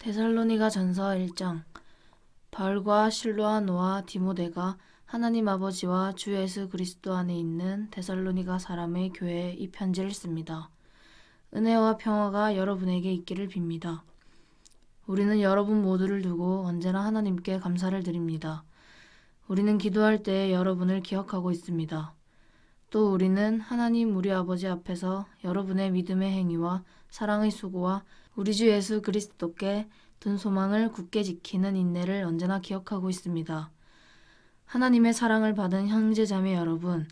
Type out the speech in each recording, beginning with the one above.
데살로니가 전서 1장. 바울과 실로아노와 디모데가 하나님 아버지와 주 예수 그리스도 안에 있는 데살로니가 사람의 교회에 이 편지를 씁니다. 은혜와 평화가 여러분에게 있기를 빕니다. 우리는 여러분 모두를 두고 언제나 하나님께 감사를 드립니다. 우리는 기도할 때에 여러분을 기억하고 있습니다. 또 우리는 하나님 우리 아버지 앞에서 여러분의 믿음의 행위와 사랑의 수고와 우리 주 예수 그리스도께 둔 소망을 굳게 지키는 인내를 언제나 기억하고 있습니다. 하나님의 사랑을 받은 형제자매 여러분,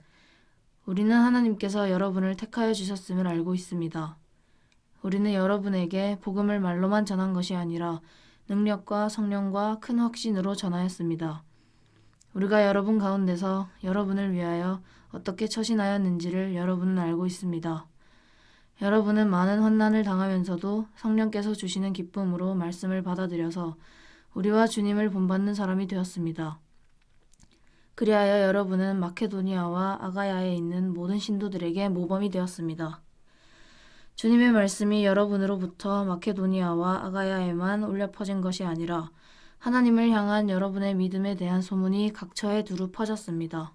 우리는 하나님께서 여러분을 택하여 주셨음을 알고 있습니다. 우리는 여러분에게 복음을 말로만 전한 것이 아니라 능력과 성령과 큰 확신으로 전하였습니다. 우리가 여러분 가운데서 여러분을 위하여 어떻게 처신하였는지를 여러분은 알고 있습니다. 여러분은 많은 환난을 당하면서도 성령께서 주시는 기쁨으로 말씀을 받아들여서 우리와 주님을 본받는 사람이 되었습니다. 그리하여 여러분은 마케도니아와 아가야에 있는 모든 신도들에게 모범이 되었습니다. 주님의 말씀이 여러분으로부터 마케도니아와 아가야에만 울려 퍼진 것이 아니라 하나님을 향한 여러분의 믿음에 대한 소문이 각처에 두루 퍼졌습니다.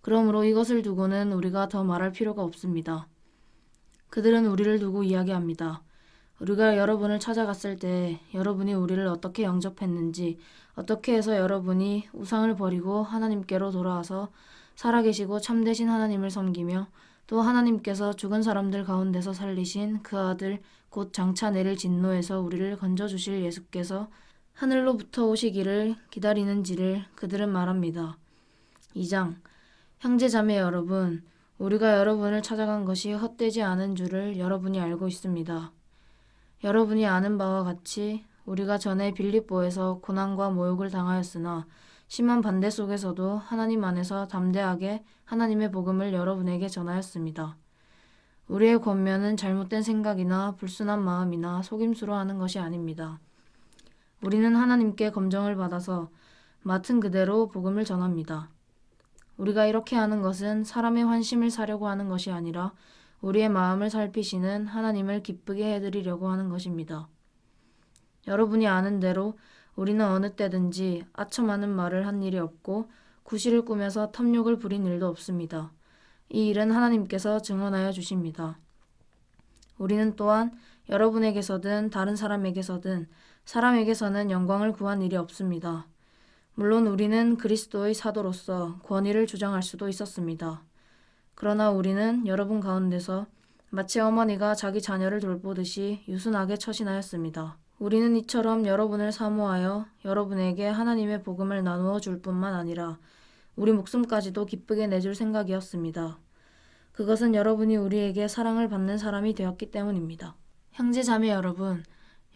그러므로 이것을 두고는 우리가 더 말할 필요가 없습니다. 그들은 우리를 두고 이야기합니다. 우리가 여러분을 찾아갔을 때 여러분이 우리를 어떻게 영접했는지, 어떻게 해서 여러분이 우상을 버리고 하나님께로 돌아와서 살아계시고 참되신 하나님을 섬기며 또 하나님께서 죽은 사람들 가운데서 살리신 그 아들 곧 장차 내릴 진노에서 우리를 건져주실 예수께서 하늘로부터 오시기를 기다리는지를 그들은 말합니다. 2장. 형제자매 여러분, 우리가 여러분을 찾아간 것이 헛되지 않은 줄을 여러분이 알고 있습니다. 여러분이 아는 바와 같이 우리가 전에 빌립보에서 고난과 모욕을 당하였으나 심한 반대 속에서도 하나님 안에서 담대하게 하나님의 복음을 여러분에게 전하였습니다. 우리의 권면은 잘못된 생각이나 불순한 마음이나 속임수로 하는 것이 아닙니다. 우리는 하나님께 검정을 받아서 맡은 그대로 복음을 전합니다. 우리가 이렇게 하는 것은 사람의 환심을 사려고 하는 것이 아니라 우리의 마음을 살피시는 하나님을 기쁘게 해드리려고 하는 것입니다. 여러분이 아는 대로 우리는 어느 때든지 아첨하는 말을 한 일이 없고 구실을 꾸며서 탐욕을 부린 일도 없습니다. 이 일은 하나님께서 증언하여 주십니다. 우리는 또한 여러분에게서든 다른 사람에게서든 사람에게서는 영광을 구한 일이 없습니다. 물론 우리는 그리스도의 사도로서 권위를 주장할 수도 있었습니다. 그러나 우리는 여러분 가운데서 마치 어머니가 자기 자녀를 돌보듯이 유순하게 처신하였습니다. 우리는 이처럼 여러분을 사모하여 여러분에게 하나님의 복음을 나누어 줄 뿐만 아니라 우리 목숨까지도 기쁘게 내줄 생각이었습니다. 그것은 여러분이 우리에게 사랑을 받는 사람이 되었기 때문입니다. 형제자매 여러분,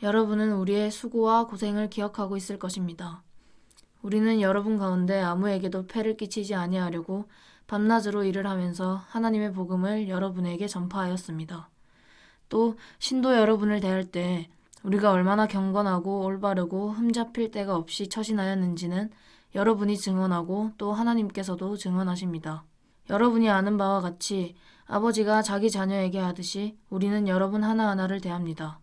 여러분은 우리의 수고와 고생을 기억하고 있을 것입니다. 우리는 여러분 가운데 아무에게도 폐를 끼치지 아니하려고 밤낮으로 일을 하면서 하나님의 복음을 여러분에게 전파하였습니다. 또 신도 여러분을 대할 때 우리가 얼마나 경건하고 올바르고 흠잡힐 데가 없이 처신하였는지는 여러분이 증언하고 또 하나님께서도 증언하십니다. 여러분이 아는 바와 같이 아버지가 자기 자녀에게 하듯이 우리는 여러분 하나하나를 대합니다.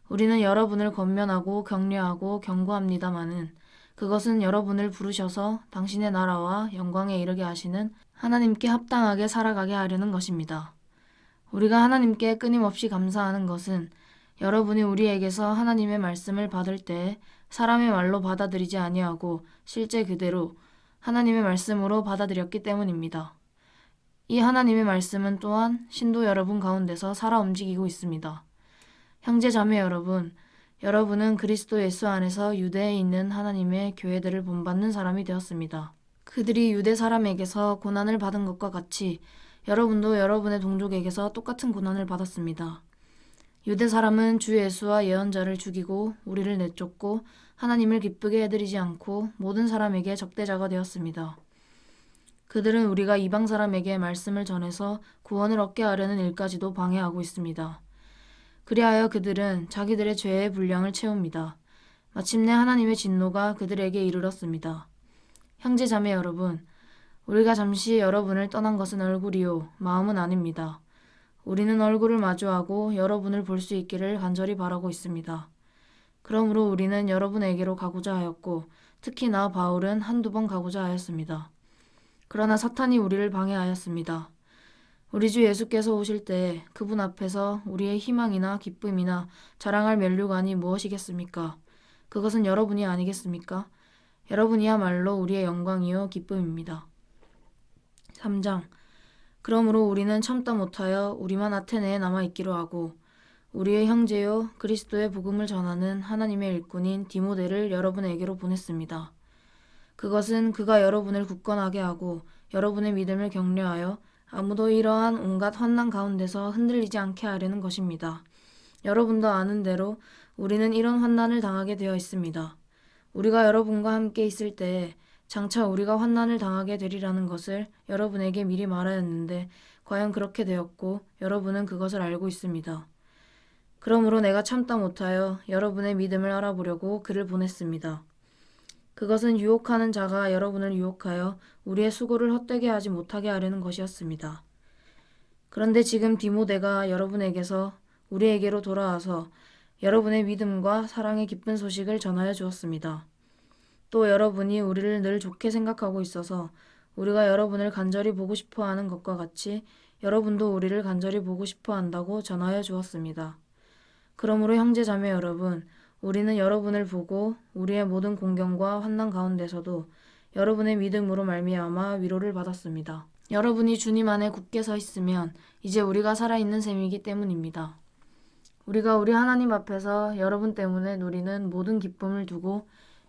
우리는 여러분을 권면하고 격려하고 경고합니다마는 그것은 여러분을 부르셔서 당신의 나라와 영광에 이르게 하시는 하나님께 합당하게 살아가게 하려는 것입니다. 우리가 하나님께 끊임없이 감사하는 것은 여러분이 우리에게서 하나님의 말씀을 받을 때 사람의 말로 받아들이지 아니하고 실제 그대로 하나님의 말씀으로 받아들였기 때문입니다. 이 하나님의 말씀은 또한 신도 여러분 가운데서 살아 움직이고 있습니다. 형제 자매 여러분, 여러분은 그리스도 예수 안에서 유대에 있는 하나님의 교회들을 본받는 사람이 되었습니다. 그들이 유대 사람에게서 고난을 받은 것과 같이 여러분도 여러분의 동족에게서 똑같은 고난을 받았습니다. 유대 사람은 주 예수와 예언자를 죽이고 우리를 내쫓고 하나님을 기쁘게 해드리지 않고 모든 사람에게 적대자가 되었습니다. 그들은 우리가 이방 사람에게 말씀을 전해서 구원을 얻게 하려는 일까지도 방해하고 있습니다. 그리하여 그들은 자기들의 죄의 분량을 채웁니다. 마침내 하나님의 진노가 그들에게 이르렀습니다. 형제 자매 여러분, 우리가 잠시 여러분을 떠난 것은 얼굴이요 마음은 아닙니다. 우리는 얼굴을 마주하고 여러분을 볼 수 있기를 간절히 바라고 있습니다. 그러므로 우리는 여러분에게로 가고자 하였고 특히 나 바울은 한두 번 가고자 하였습니다. 그러나 사탄이 우리를 방해하였습니다. 우리 주 예수께서 오실 때 그분 앞에서 우리의 희망이나 기쁨이나 자랑할 면류관이 무엇이겠습니까? 그것은 여러분이 아니겠습니까? 여러분이야말로 우리의 영광이요 기쁨입니다. 3장. 그러므로 우리는 참다 못하여 우리만 아테네에 남아있기로 하고 우리의 형제요 그리스도의 복음을 전하는 하나님의 일꾼인 디모데를 여러분에게로 보냈습니다. 그것은 그가 여러분을 굳건하게 하고 여러분의 믿음을 격려하여 아무도 이러한 온갖 환난 가운데서 흔들리지 않게 하려는 것입니다. 여러분도 아는 대로 우리는 이런 환난을 당하게 되어 있습니다. 우리가 여러분과 함께 있을 때에 장차 우리가 환난을 당하게 되리라는 것을 여러분에게 미리 말하였는데 과연 그렇게 되었고 여러분은 그것을 알고 있습니다. 그러므로 내가 참다 못하여 여러분의 믿음을 알아보려고 그를 보냈습니다. 그것은 유혹하는 자가 여러분을 유혹하여 우리의 수고를 헛되게 하지 못하게 하려는 것이었습니다. 그런데 지금 디모데가 여러분에게서 우리에게로 돌아와서 여러분의 믿음과 사랑의 기쁜 소식을 전하여 주었습니다. 또 여러분이 우리를 늘 좋게 생각하고 있어서 우리가 여러분을 간절히 보고 싶어 하는 것과 같이 여러분도 우리를 간절히 보고 싶어 한다고 전하여 주었습니다. 그러므로 형제 자매 여러분, 우리는 여러분을 보고 우리의 모든 공경과 환난 가운데서도 여러분의 믿음으로 말미암아 위로를 받았습니다. 여러분이 주님 안에 굳게 서 있으면 이제 우리가 살아있는 셈이기 때문입니다. 우리가 우리 하나님 앞에서 여러분 때문에 누리는 모든 기쁨을 두고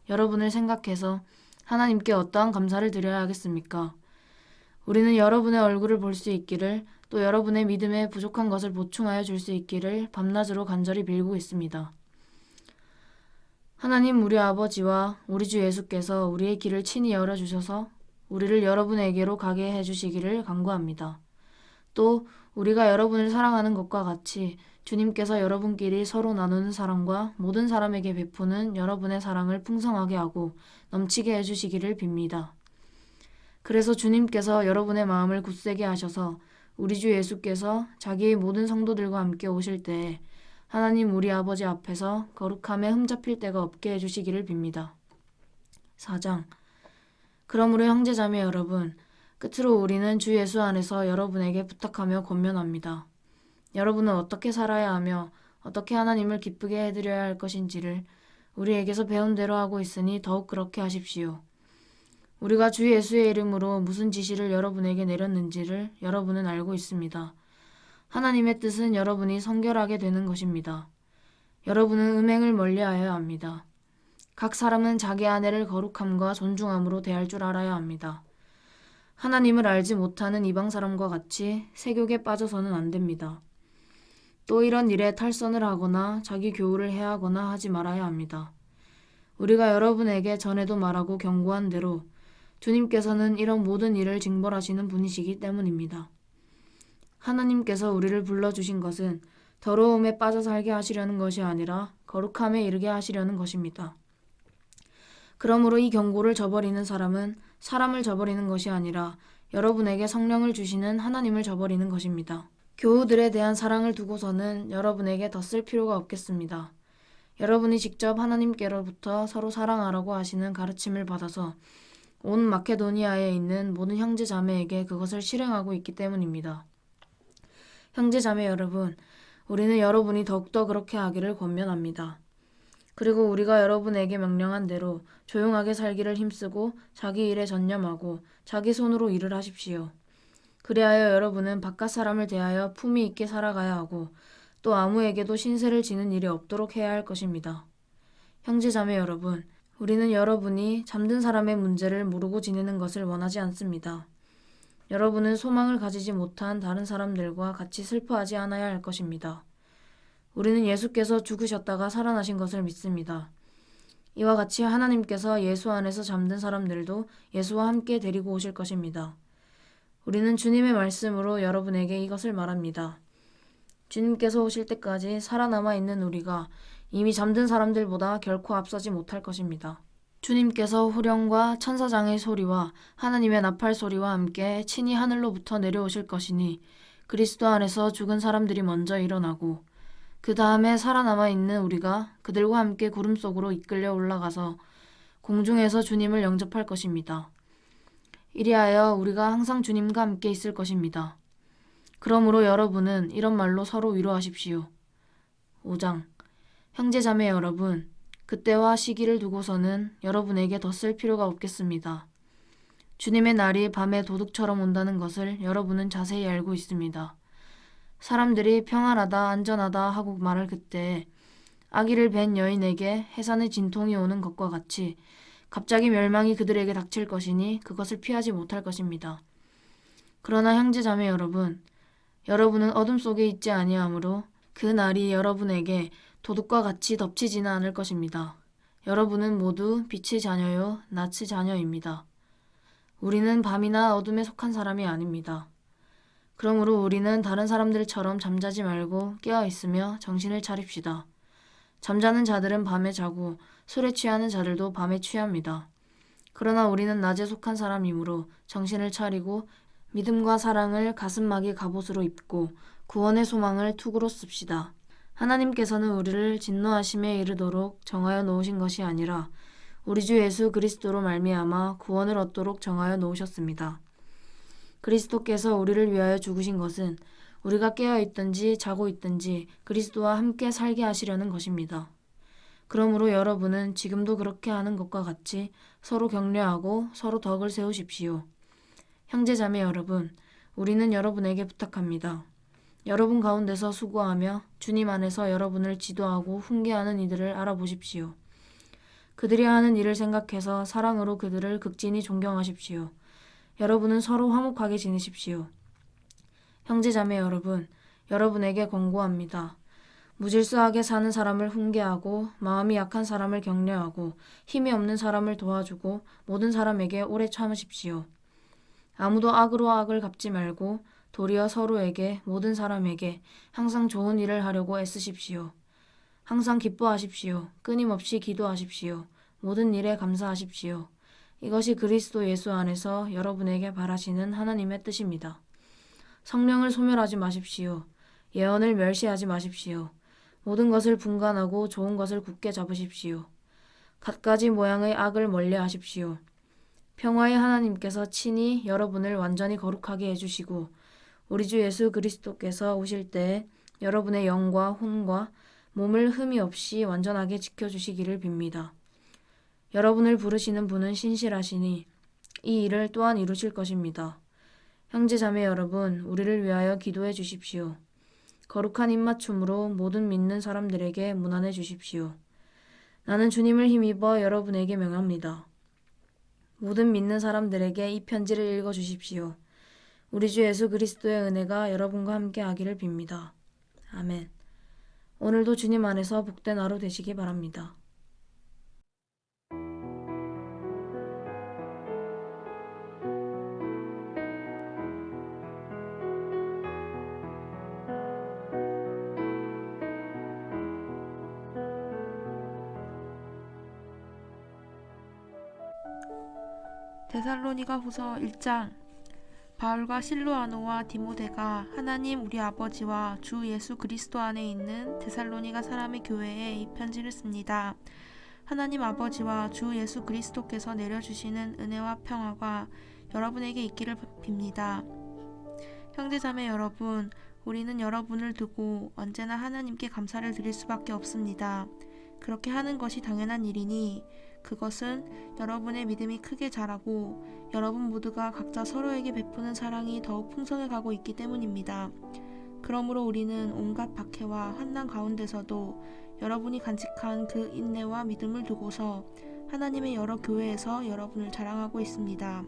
여러분을 생각해서 하나님께 어떠한 감사를 드려야 하겠습니까? 우리는 여러분의 얼굴을 볼 수 있기를 또 여러분의 믿음에 부족한 것을 보충하여 줄 수 있기를 밤낮으로 간절히 빌고 있습니다. 하나님 우리 아버지와 우리 주 예수께서 우리의 길을 친히 열어주셔서 우리를 여러분에게로 가게 해주시기를 간구합니다. 또 우리가 여러분을 사랑하는 것과 같이 주님께서 여러분끼리 서로 나누는 사랑과 모든 사람에게 베푸는 여러분의 사랑을 풍성하게 하고 넘치게 해주시기를 빕니다. 그래서 주님께서 여러분의 마음을 굳세게 하셔서 우리 주 예수께서 자기의 모든 성도들과 함께 오실 때에 하나님 우리 아버지 앞에서 거룩함에 흠잡힐 데가 없게 해주시기를 빕니다. 4장. 그러므로 형제자매 여러분, 끝으로 우리는 주 예수 안에서 여러분에게 부탁하며 권면합니다. 여러분은 어떻게 살아야 하며 어떻게 하나님을 기쁘게 해드려야 할 것인지를 우리에게서 배운 대로 하고 있으니 더욱 그렇게 하십시오. 우리가 주 예수의 이름으로 무슨 지시를 여러분에게 내렸는지를 여러분은 알고 있습니다. 하나님의 뜻은 여러분이 성결하게 되는 것입니다. 여러분은 음행을 멀리하여야 합니다. 각 사람은 자기 아내를 거룩함과 존중함으로 대할 줄 알아야 합니다. 하나님을 알지 못하는 이방 사람과 같이 세욕에 빠져서는 안 됩니다. 또 이런 일에 탈선을 하거나 자기 교우를 해하거나 하지 말아야 합니다. 우리가 여러분에게 전에도 말하고 경고한 대로 주님께서는 이런 모든 일을 징벌하시는 분이시기 때문입니다. 하나님께서 우리를 불러주신 것은 더러움에 빠져 살게 하시려는 것이 아니라 거룩함에 이르게 하시려는 것입니다. 그러므로 이 경고를 저버리는 사람은 사람을 저버리는 것이 아니라 여러분에게 성령을 주시는 하나님을 저버리는 것입니다. 교우들에 대한 사랑을 두고서는 여러분에게 더 쓸 필요가 없겠습니다. 여러분이 직접 하나님께로부터 서로 사랑하라고 하시는 가르침을 받아서 온 마케도니아에 있는 모든 형제 자매에게 그것을 실행하고 있기 때문입니다. 형제 자매 여러분, 우리는 여러분이 더욱더 그렇게 하기를 권면합니다. 그리고 우리가 여러분에게 명령한 대로 조용하게 살기를 힘쓰고 자기 일에 전념하고 자기 손으로 일을 하십시오. 그리하여 여러분은 바깥 사람을 대하여 품위 있게 살아가야 하고 또 아무에게도 신세를 지는 일이 없도록 해야 할 것입니다. 형제 자매 여러분, 우리는 여러분이 잠든 사람의 문제를 모르고 지내는 것을 원하지 않습니다. 여러분은 소망을 가지지 못한 다른 사람들과 같이 슬퍼하지 않아야 할 것입니다. 우리는 예수께서 죽으셨다가 살아나신 것을 믿습니다. 이와 같이 하나님께서 예수 안에서 잠든 사람들도 예수와 함께 데리고 오실 것입니다. 우리는 주님의 말씀으로 여러분에게 이것을 말합니다. 주님께서 오실 때까지 살아남아 있는 우리가 이미 잠든 사람들보다 결코 앞서지 못할 것입니다. 주님께서 후령과 천사장의 소리와 하나님의 나팔 소리와 함께 친히 하늘로부터 내려오실 것이니 그리스도 안에서 죽은 사람들이 먼저 일어나고 그 다음에 살아남아 있는 우리가 그들과 함께 구름 속으로 이끌려 올라가서 공중에서 주님을 영접할 것입니다. 이리하여 우리가 항상 주님과 함께 있을 것입니다. 그러므로 여러분은 이런 말로 서로 위로하십시오. 5장. 형제자매 여러분, 그때와 시기를 두고서는 여러분에게 더 쓸 필요가 없겠습니다. 주님의 날이 밤에 도둑처럼 온다는 것을 여러분은 자세히 알고 있습니다. 사람들이 평안하다, 안전하다 하고 말할 그때 아기를 뵌 여인에게 해산의 진통이 오는 것과 같이 갑자기 멸망이 그들에게 닥칠 것이니 그것을 피하지 못할 것입니다. 그러나 형제자매 여러분, 여러분은 어둠 속에 있지 아니하므로 그 날이 여러분에게 도둑과 같이 덮치지는 않을 것입니다. 여러분은 모두 빛의 자녀요, 낯의 자녀입니다. 우리는 밤이나 어둠에 속한 사람이 아닙니다. 그러므로 우리는 다른 사람들처럼 잠자지 말고 깨어 있으며 정신을 차립시다. 잠자는 자들은 밤에 자고 술에 취하는 자들도 밤에 취합니다. 그러나 우리는 낮에 속한 사람이므로 정신을 차리고 믿음과 사랑을 가슴막이 갑옷으로 입고 구원의 소망을 투구로 씁시다. 하나님께서는 우리를 진노하심에 이르도록 정하여 놓으신 것이 아니라 우리 주 예수 그리스도로 말미암아 구원을 얻도록 정하여 놓으셨습니다. 그리스도께서 우리를 위하여 죽으신 것은 우리가 깨어 있든지 자고 있든지 그리스도와 함께 살게 하시려는 것입니다. 그러므로 여러분은 지금도 그렇게 하는 것과 같이 서로 격려하고 서로 덕을 세우십시오. 형제자매 여러분, 우리는 여러분에게 부탁합니다. 여러분 가운데서 수고하며 주님 안에서 여러분을 지도하고 훈계하는 이들을 알아보십시오. 그들이 하는 일을 생각해서 사랑으로 그들을 극진히 존경하십시오. 여러분은 서로 화목하게 지내십시오. 형제자매 여러분, 여러분에게 권고합니다. 무질서하게 사는 사람을 훈계하고 마음이 약한 사람을 격려하고 힘이 없는 사람을 도와주고 모든 사람에게 오래 참으십시오. 아무도 악으로 악을 갚지 말고 도리어 서로에게 모든 사람에게 항상 좋은 일을 하려고 애쓰십시오. 항상 기뻐하십시오. 끊임없이 기도하십시오. 모든 일에 감사하십시오. 이것이 그리스도 예수 안에서 여러분에게 바라시는 하나님의 뜻입니다. 성령을 소멸하지 마십시오. 예언을 멸시하지 마십시오. 모든 것을 분간하고 좋은 것을 굳게 잡으십시오. 갖가지 모양의 악을 멀리하십시오. 평화의 하나님께서 친히 여러분을 완전히 거룩하게 해주시고 우리 주 예수 그리스도께서 오실 때 여러분의 영과 혼과 몸을 흠이 없이 완전하게 지켜주시기를 빕니다. 여러분을 부르시는 분은 신실하시니 이 일을 또한 이루실 것입니다. 형제자매 여러분, 우리를 위하여 기도해 주십시오. 거룩한 입맞춤으로 모든 믿는 사람들에게 문안해 주십시오. 나는 주님을 힘입어 여러분에게 명합니다. 모든 믿는 사람들에게 이 편지를 읽어 주십시오. 우리 주 예수 그리스도의 은혜가 여러분과 함께 하기를 빕니다. 아멘. 오늘도 주님 안에서 복된 하루 되시기 바랍니다. 데살로니가후서 1장. 바울과 실로아노와 디모데가 하나님 우리 아버지와 주 예수 그리스도 안에 있는 데살로니가 사람의 교회에 이 편지를 씁니다. 하나님 아버지와 주 예수 그리스도께서 내려주시는 은혜와 평화가 여러분에게 있기를 빕니다. 형제자매 여러분, 우리는 여러분을 두고 언제나 하나님께 감사를 드릴 수밖에 없습니다. 그렇게 하는 것이 당연한 일이니 그것은 여러분의 믿음이 크게 자라고 여러분 모두가 각자 서로에게 베푸는 사랑이 더욱 풍성해 가고 있기 때문입니다. 그러므로 우리는 온갖 박해와 환난 가운데서도 여러분이 간직한 그 인내와 믿음을 두고서 하나님의 여러 교회에서 여러분을 자랑하고 있습니다.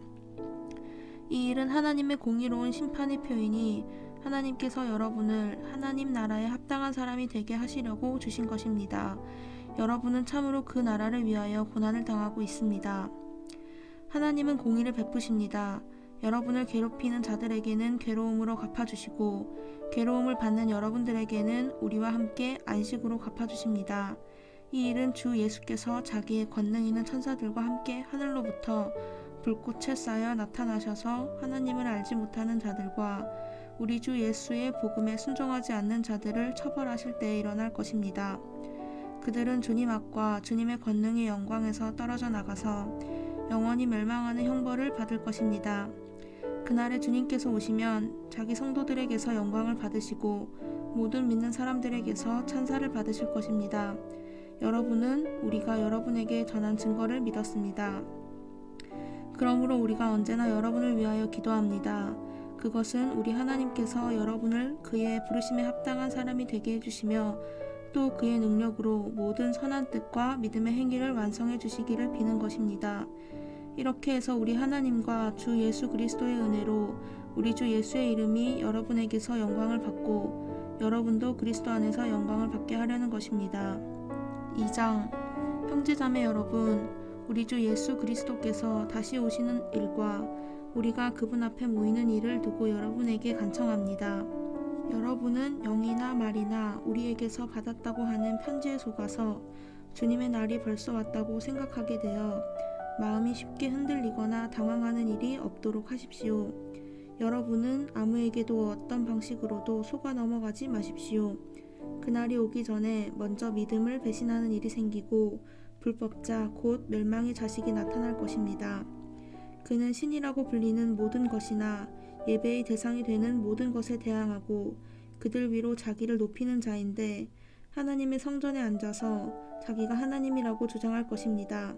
이 일은 하나님의 공의로운 심판의 표이니 하나님께서 여러분을 하나님 나라에 합당한 사람이 되게 하시려고 주신 것입니다. 여러분은 참으로 그 나라를 위하여 고난을 당하고 있습니다. 하나님은 공의를 베푸십니다. 여러분을 괴롭히는 자들에게는 괴로움으로 갚아주시고 괴로움을 받는 여러분들에게는 우리와 함께 안식으로 갚아주십니다. 이 일은 주 예수께서 자기의 권능 있는 천사들과 함께 하늘로부터 불꽃에 쌓여 나타나셔서 하나님을 알지 못하는 자들과 우리 주 예수의 복음에 순종하지 않는 자들을 처벌하실 때에 일어날 것입니다. 그들은 주님 앞과 주님의 권능의 영광에서 떨어져 나가서 영원히 멸망하는 형벌을 받을 것입니다. 그날에 주님께서 오시면 자기 성도들에게서 영광을 받으시고 모든 믿는 사람들에게서 찬사를 받으실 것입니다. 여러분은 우리가 여러분에게 전한 증거를 믿었습니다. 그러므로 우리가 언제나 여러분을 위하여 기도합니다. 그것은 우리 하나님께서 여러분을 그의 부르심에 합당한 사람이 되게 해주시며 또 그의 능력으로 모든 선한 뜻과 믿음의 행위를 완성해 주시기를 비는 것입니다. 이렇게 해서 우리 하나님과 주 예수 그리스도의 은혜로 우리 주 예수의 이름이 여러분에게서 영광을 받고 여러분도 그리스도 안에서 영광을 받게 하려는 것입니다. 2장 형제자매 여러분, 우리 주 예수 그리스도께서 다시 오시는 일과 우리가 그분 앞에 모이는 일을 두고 여러분에게 간청합니다. 여러분은 영이나 말이나 우리에게서 받았다고 하는 편지에 속아서 주님의 날이 벌써 왔다고 생각하게 되어 마음이 쉽게 흔들리거나 당황하는 일이 없도록 하십시오. 여러분은 아무에게도 어떤 방식으로도 속아 넘어가지 마십시오. 그날이 오기 전에 먼저 믿음을 배신하는 일이 생기고 불법자 곧 멸망의 자식이 나타날 것입니다. 그는 신이라고 불리는 모든 것이나 예배의 대상이 되는 모든 것에 대항하고 그들 위로 자기를 높이는 자인데 하나님의 성전에 앉아서 자기가 하나님이라고 주장할 것입니다.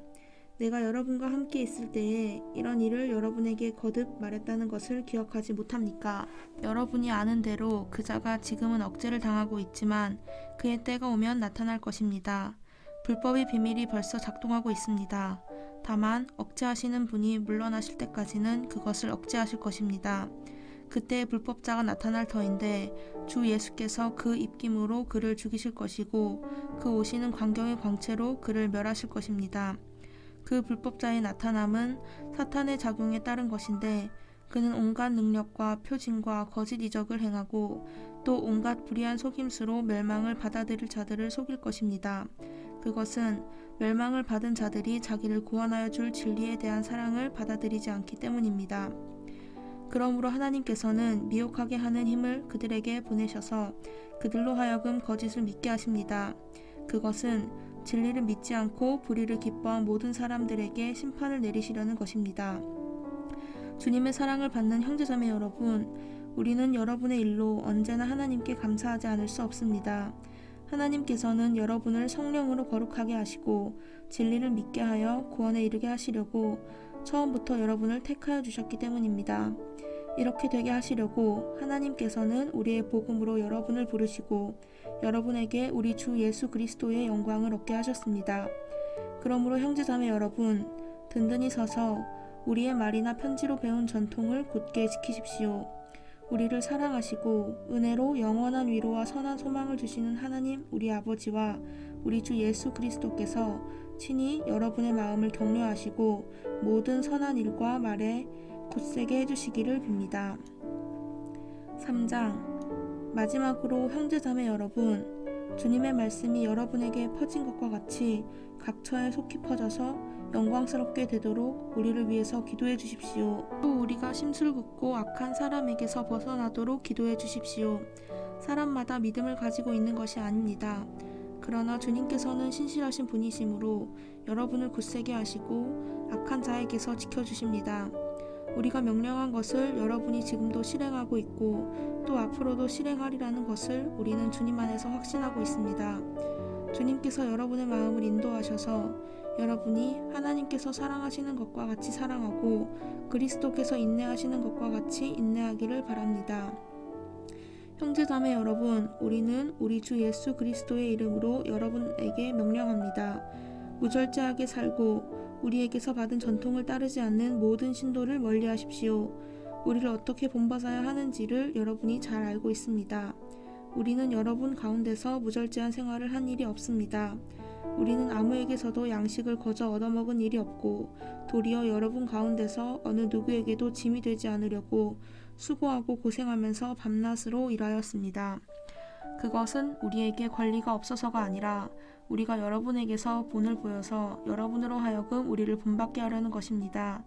내가 여러분과 함께 있을 때에 이런 일을 여러분에게 거듭 말했다는 것을 기억하지 못합니까? 여러분이 아는 대로 그 자가 지금은 억제를 당하고 있지만 그의 때가 오면 나타날 것입니다. 불법의 비밀이 벌써 작동하고 있습니다. 다만 억제하시는 분이 물러나실 때까지는 그것을 억제하실 것입니다. 그때 불법자가 나타날 터인데 주 예수께서 그 입김으로 그를 죽이실 것이고 그 오시는 광경의 광채로 그를 멸하실 것입니다. 그 불법자의 나타남은 사탄의 작용에 따른 것인데 그는 온갖 능력과 표징과 거짓 이적을 행하고 또 온갖 불의한 속임수로 멸망을 받아들일 자들을 속일 것입니다. 그것은 멸망을 받은 자들이 자기를 구원하여 줄 진리에 대한 사랑을 받아들이지 않기 때문입니다. 그러므로 하나님께서는 미혹하게 하는 힘을 그들에게 보내셔서 그들로 하여금 거짓을 믿게 하십니다. 그것은 진리를 믿지 않고 불의를 기뻐한 모든 사람들에게 심판을 내리시려는 것입니다. 주님의 사랑을 받는 형제자매 여러분, 우리는 여러분의 일로 언제나 하나님께 감사하지 않을 수 없습니다. 하나님께서는 여러분을 성령으로 거룩하게 하시고 진리를 믿게 하여 구원에 이르게 하시려고 처음부터 여러분을 택하여 주셨기 때문입니다. 이렇게 되게 하시려고 하나님께서는 우리의 복음으로 여러분을 부르시고 여러분에게 우리 주 예수 그리스도의 영광을 얻게 하셨습니다. 그러므로 형제자매 여러분, 든든히 서서 우리의 말이나 편지로 배운 전통을 곧게 지키십시오. 우리를 사랑하시고 은혜로 영원한 위로와 선한 소망을 주시는 하나님 우리 아버지와 우리 주 예수 그리스도께서 친히 여러분의 마음을 격려하시고 모든 선한 일과 말에 굳세게 해주시기를 빕니다. 3장 마지막으로 형제자매 여러분, 주님의 말씀이 여러분에게 퍼진 것과 같이 각처에 속히 퍼져서 영광스럽게 되도록 우리를 위해서 기도해 주십시오. 또 우리가 심술궂고 악한 사람에게서 벗어나도록 기도해 주십시오. 사람마다 믿음을 가지고 있는 것이 아닙니다. 그러나 주님께서는 신실하신 분이시므로 여러분을 굳세게 하시고 악한 자에게서 지켜주십니다. 우리가 명령한 것을 여러분이 지금도 실행하고 있고 또 앞으로도 실행하리라는 것을 우리는 주님 안에서 확신하고 있습니다. 주님께서 여러분의 마음을 인도하셔서 여러분이 하나님께서 사랑하시는 것과 같이 사랑하고 그리스도께서 인내하시는 것과 같이 인내하기를 바랍니다. 형제자매 여러분, 우리는 우리 주 예수 그리스도의 이름으로 여러분에게 명령합니다. 무절제하게 살고 우리에게서 받은 전통을 따르지 않는 모든 신도를 멀리하십시오. 우리를 어떻게 본받아야 하는지를 여러분이 잘 알고 있습니다. 우리는 여러분 가운데서 무절제한 생활을 한 일이 없습니다. 우리는 아무에게서도 양식을 거저 얻어먹은 일이 없고 도리어 여러분 가운데서 어느 누구에게도 짐이 되지 않으려고 수고하고 고생하면서 밤낮으로 일하였습니다. 그것은 우리에게 권리가 없어서가 아니라 우리가 여러분에게서 본을 보여서 여러분으로 하여금 우리를 본받게 하려는 것입니다.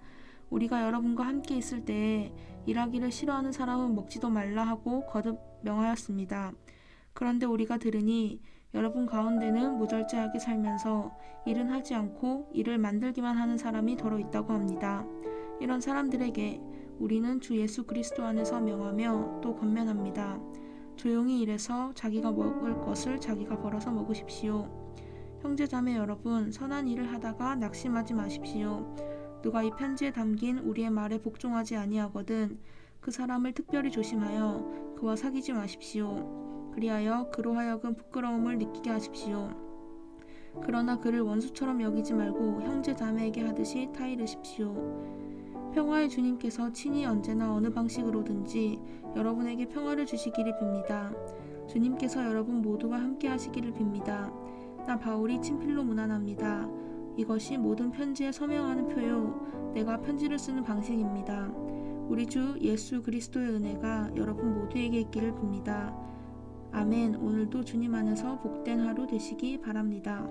우리가 여러분과 함께 있을 때에 일하기를 싫어하는 사람은 먹지도 말라 하고 거듭 명하였습니다. 그런데 우리가 들으니 여러분 가운데는 무절제하게 살면서 일은 하지 않고 일을 만들기만 하는 사람이 더러 있다고 합니다. 이런 사람들에게 우리는 주 예수 그리스도 안에서 명하며 또 권면합니다. 조용히 일해서 자기가 먹을 것을 자기가 벌어서 먹으십시오. 형제자매 여러분, 선한 일을 하다가 낙심하지 마십시오. 누가 이 편지에 담긴 우리의 말에 복종하지 아니하거든 그 사람을 특별히 조심하여 그와 사귀지 마십시오. 그리하여 그로 하여금 부끄러움을 느끼게 하십시오. 그러나 그를 원수처럼 여기지 말고 형제자매에게 하듯이 타이르십시오. 평화의 주님께서 친히 언제나 어느 방식으로든지 여러분에게 평화를 주시기를 빕니다. 주님께서 여러분 모두와 함께 하시기를 빕니다. 나 바울이 친필로 문안합니다. 이것이 모든 편지에 서명하는 표요 내가 편지를 쓰는 방식입니다. 우리 주 예수 그리스도의 은혜가 여러분 모두에게 있기를 빕니다. 아멘. 오늘도 주님 안에서 복된 하루 되시기 바랍니다.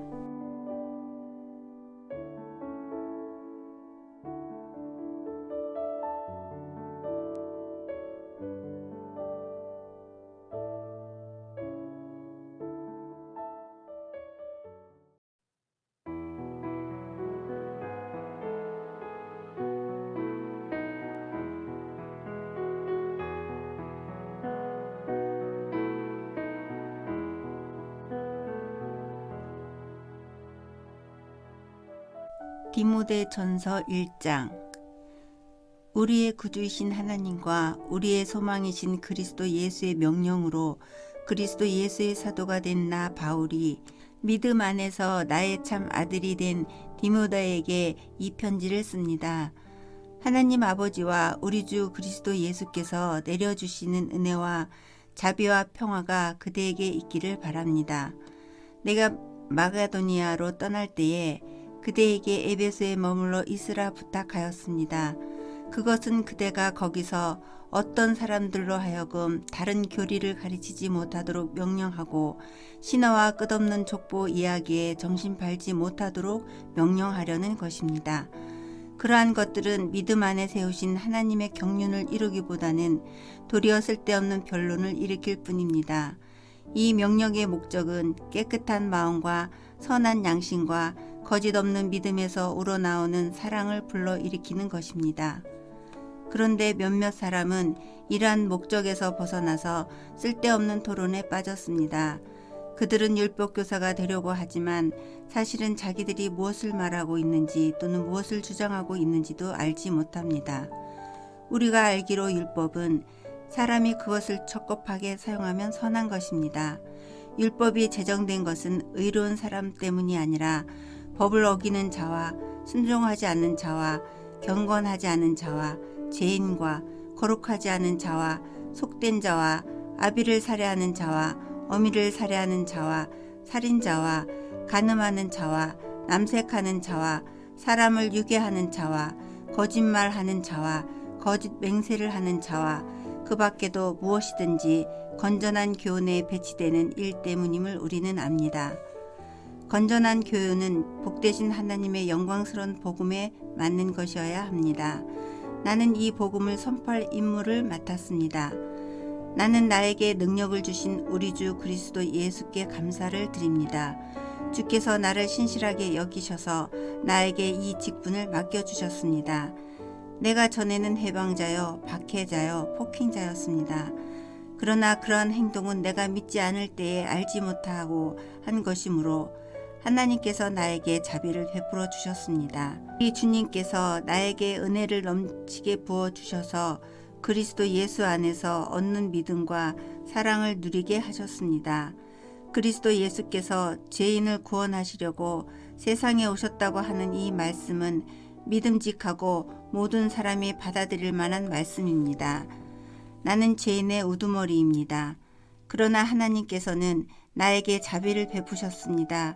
디모데전서 1장. 우리의 구주이신 하나님과 우리의 소망이신 그리스도 예수의 명령으로 그리스도 예수의 사도가 된 나 바울이 믿음 안에서 나의 참 아들이 된 디모데에게 이 편지를 씁니다. 하나님 아버지와 우리 주 그리스도 예수께서 내려주시는 은혜와 자비와 평화가 그대에게 있기를 바랍니다. 내가 마가도니아로 떠날 때에 그대에게 에베소에 머물러 있으라 부탁하였습니다. 그것은 그대가 거기서 어떤 사람들로 하여금 다른 교리를 가르치지 못하도록 명령하고 신화와 끝없는 족보 이야기에 정신 팔지 못하도록 명령하려는 것입니다. 그러한 것들은 믿음 안에 세우신 하나님의 경륜을 이루기보다는 도리어 쓸데없는 변론을 일으킬 뿐입니다. 이 명령의 목적은 깨끗한 마음과 선한 양심과 거짓 없는 믿음에서 우러나오는 사랑을 불러일으키는 것입니다. 그런데 몇몇 사람은 이러한 목적에서 벗어나서 쓸데없는 토론에 빠졌습니다. 그들은 율법교사가 되려고 하지만 사실은 자기들이 무엇을 말하고 있는지 또는 무엇을 주장하고 있는지도 알지 못합니다. 우리가 알기로 율법은 사람이 그것을 적법하게 사용하면 선한 것입니다. 율법이 제정된 것은 의로운 사람 때문이 아니라 법을 어기는 자와 순종하지 않는 자와 경건하지 않은 자와 죄인과 거룩하지 않은 자와 속된 자와 아비를 살해하는 자와 어미를 살해하는 자와 살인자와 간음하는 자와 남색하는 자와 사람을 유괴하는 자와 거짓말하는 자와 거짓 맹세를 하는 자와 그 밖에도 무엇이든지 건전한 교훈에 배치되는 일 때문임을 우리는 압니다. 건전한 교훈은 복되신 하나님의 영광스러운 복음에 맞는 것이어야 합니다. 나는 이 복음을 선포할 임무를 맡았습니다. 나는 나에게 능력을 주신 우리 주 그리스도 예수께 감사를 드립니다. 주께서 나를 신실하게 여기셔서 나에게 이 직분을 맡겨주셨습니다. 내가 전에는 해방자여 박해자여 폭행자였습니다. 그러나 그러한 행동은 내가 믿지 않을 때에 알지 못하고 한 것이므로 하나님께서 나에게 자비를 베풀어 주셨습니다. 우리 주님께서 나에게 은혜를 넘치게 부어 주셔서 그리스도 예수 안에서 얻는 믿음과 사랑을 누리게 하셨습니다. 그리스도 예수께서 죄인을 구원하시려고 세상에 오셨다고 하는 이 말씀은 믿음직하고 모든 사람이 받아들일 만한 말씀입니다. 나는 죄인의 우두머리입니다. 그러나 하나님께서는 나에게 자비를 베푸셨습니다.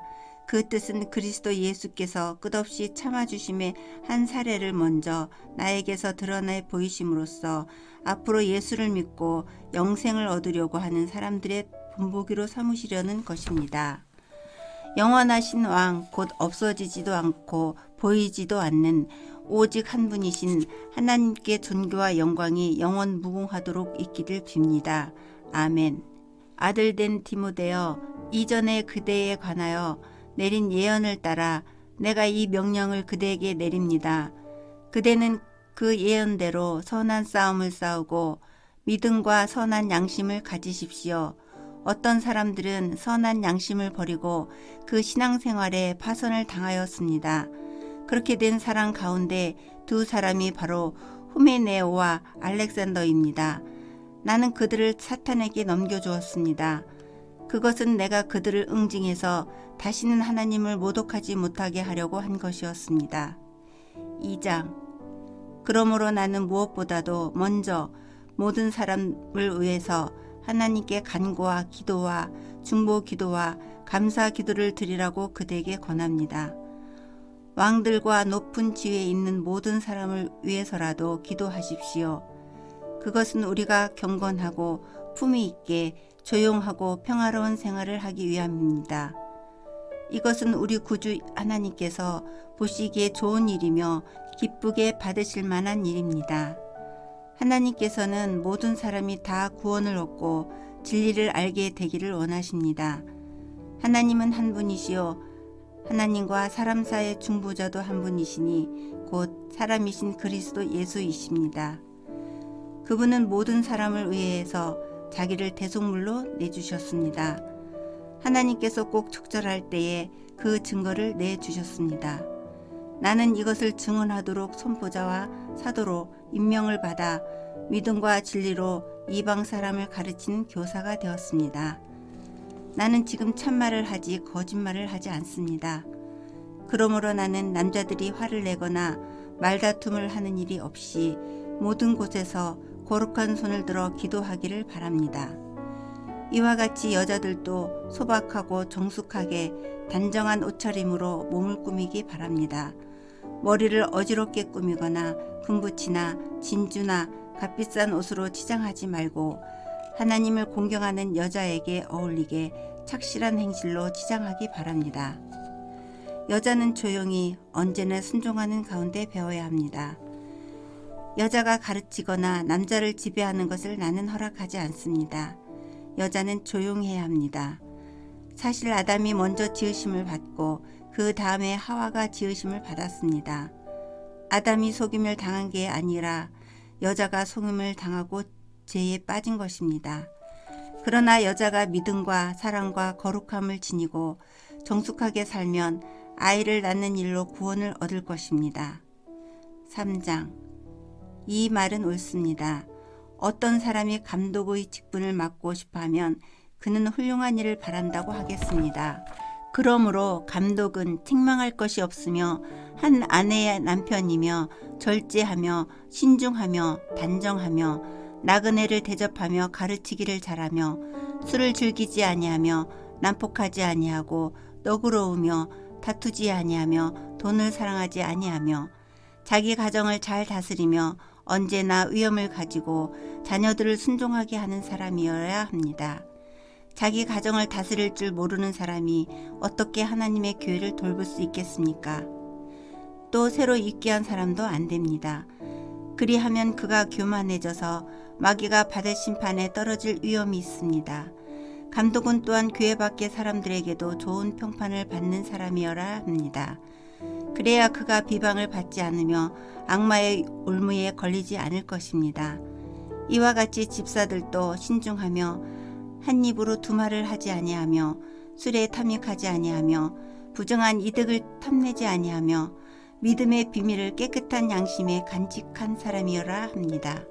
그 뜻은 그리스도 예수께서 끝없이 참아주심의 한 사례를 먼저 나에게서 드러내 보이심으로써 앞으로 예수를 믿고 영생을 얻으려고 하는 사람들의 본보기로 삼으시려는 것입니다. 영원하신 왕, 곧 없어지지도 않고 보이지도 않는 오직 한 분이신 하나님께 존귀와 영광이 영원 무궁하도록 있기를 빕니다. 아멘. 아들된 디모데여, 이전에 그대에 관하여 내린 예언을 따라 내가 이 명령을 그대에게 내립니다. 그대는 그 예언대로 선한 싸움을 싸우고 믿음과 선한 양심을 가지십시오. 어떤 사람들은 선한 양심을 버리고 그 신앙생활에 파선을 당하였습니다. 그렇게 된 사람 가운데 두 사람이 바로 후메네오와 알렉산더입니다. 나는 그들을 사탄에게 넘겨주었습니다. 그것은 내가 그들을 응징해서 다시는 하나님을 모독하지 못하게 하려고 한 것이었습니다. 2장. 그러므로 나는 무엇보다도 먼저 모든 사람을 위해서 하나님께 간구와 기도와 중보 기도와 감사 기도를 드리라고 그대에게 권합니다. 왕들과 높은 지위에 있는 모든 사람을 위해서라도 기도하십시오. 그것은 우리가 경건하고 품위 있게 조용하고 평화로운 생활을 하기 위함입니다. 이것은 우리 구주 하나님께서 보시기에 좋은 일이며 기쁘게 받으실 만한 일입니다. 하나님께서는 모든 사람이 다 구원을 얻고 진리를 알게 되기를 원하십니다. 하나님은 한 분이시요 하나님과 사람 사이의 중보자도 한 분이시니 곧 사람이신 그리스도 예수이십니다. 그분은 모든 사람을 위해서 자기를 대속물로 내주셨습니다. 하나님께서 꼭 적절할 때에 그 증거를 내주셨습니다. 나는 이것을 증언하도록 선포자와 사도로 임명을 받아 믿음과 진리로 이방 사람을 가르치는 교사가 되었습니다. 나는 지금 참말을 하지 거짓말을 하지 않습니다. 그러므로 나는 남자들이 화를 내거나 말다툼을 하는 일이 없이 모든 곳에서 거룩한 손을 들어 기도하기를 바랍니다. 이와 같이 여자들도 소박하고 정숙하게 단정한 옷차림으로 몸을 꾸미기 바랍니다. 머리를 어지럽게 꾸미거나 금붙이나 진주나 값비싼 옷으로 치장하지 말고 하나님을 공경하는 여자에게 어울리게 착실한 행실로 치장하기 바랍니다. 여자는 조용히 언제나 순종하는 가운데 배워야 합니다. 여자가 가르치거나 남자를 지배하는 것을 나는 허락하지 않습니다. 여자는 조용해야 합니다. 사실 아담이 먼저 지으심을 받고 그 다음에 하와가 지으심을 받았습니다. 아담이 속임을 당한 게 아니라 여자가 속임을 당하고 죄에 빠진 것입니다. 그러나 여자가 믿음과 사랑과 거룩함을 지니고 정숙하게 살면 아이를 낳는 일로 구원을 얻을 것입니다. 3장. 이 말은 옳습니다. 어떤 사람이 감독의 직분을 맡고 싶어하면 그는 훌륭한 일을 바란다고 하겠습니다. 그러므로 감독은 책망할 것이 없으며 한 아내의 남편이며 절제하며 신중하며 단정하며 나그네를 대접하며 가르치기를 잘하며 술을 즐기지 아니하며 난폭하지 아니하고 너그러우며 다투지 아니하며 돈을 사랑하지 아니하며 자기 가정을 잘 다스리며 언제나 위엄을 가지고 자녀들을 순종하게 하는 사람이어야 합니다. 자기 가정을 다스릴 줄 모르는 사람이 어떻게 하나님의 교회를 돌볼 수 있겠습니까? 또 새로 입기한 사람도 안 됩니다. 그리하면 그가 교만해져서 마귀가 받을 심판에 떨어질 위험이 있습니다. 감독은 또한 교회 밖의 사람들에게도 좋은 평판을 받는 사람이어야 합니다. 그래야 그가 비방을 받지 않으며 악마의 올무에 걸리지 않을 것입니다. 이와 같이 집사들도 신중하며 한 입으로 두 말을 하지 아니하며 술에 탐닉하지 아니하며 부정한 이득을 탐내지 아니하며 믿음의 비밀을 깨끗한 양심에 간직한 사람이어야 합니다.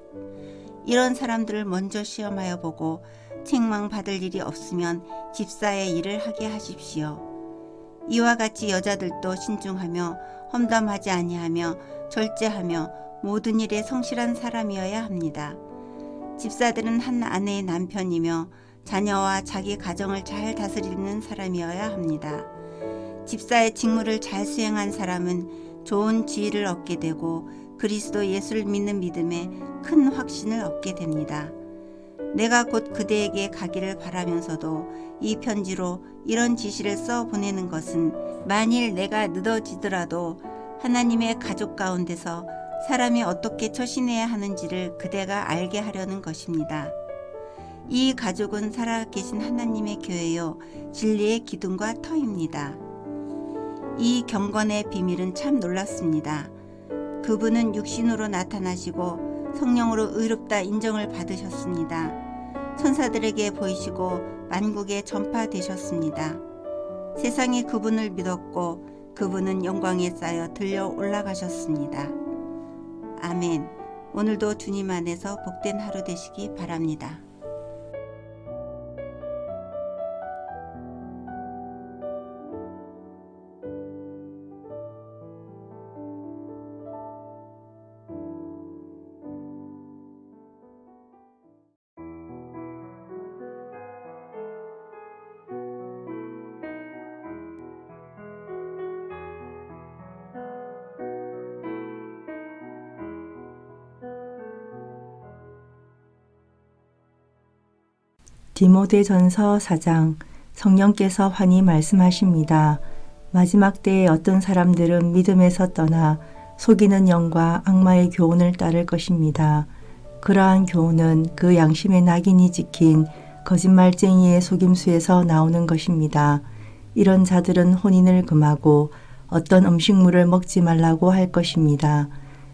이런 사람들을 먼저 시험하여 보고 책망받을 일이 없으면 집사의 일을 하게 하십시오. 이와 같이 여자들도 신중하며 험담하지 아니하며 절제하며 모든 일에 성실한 사람이어야 합니다. 집사들은 한 아내의 남편이며 자녀와 자기 가정을 잘 다스리는 사람이어야 합니다. 집사의 직무를 잘 수행한 사람은 좋은 지위를 얻게 되고 그리스도 예수를 믿는 믿음에 큰 확신을 얻게 됩니다. 내가 곧 그대에게 가기를 바라면서도 이 편지로 이런 지시를 써 보내는 것은 만일 내가 늦어지더라도 하나님의 가족 가운데서 사람이 어떻게 처신해야 하는지를 그대가 알게 하려는 것입니다. 이 가족은 살아계신 하나님의 교회요 진리의 기둥과 터입니다. 이 경건의 비밀은 참 놀랍습니다. 그분은 육신으로 나타나시고 성령으로 의롭다 인정을 받으셨습니다. 천사들에게 보이시고 만국에 전파되셨습니다. 세상이 그분을 믿었고 그분은 영광에 쌓여 들려 올라가셨습니다. 아멘. 오늘도 주님 안에서 복된 하루 되시기 바랍니다. 디모데전서 4장. 성령께서 환히 말씀하십니다. 마지막 때에 어떤 사람들은 믿음에서 떠나 속이는 영과 악마의 교훈을 따를 것입니다. 그러한 교훈은 그 양심의 낙인이 찍힌 거짓말쟁이의 속임수에서 나오는 것입니다. 이런 자들은 혼인을 금하고 어떤 음식물을 먹지 말라고 할 것입니다.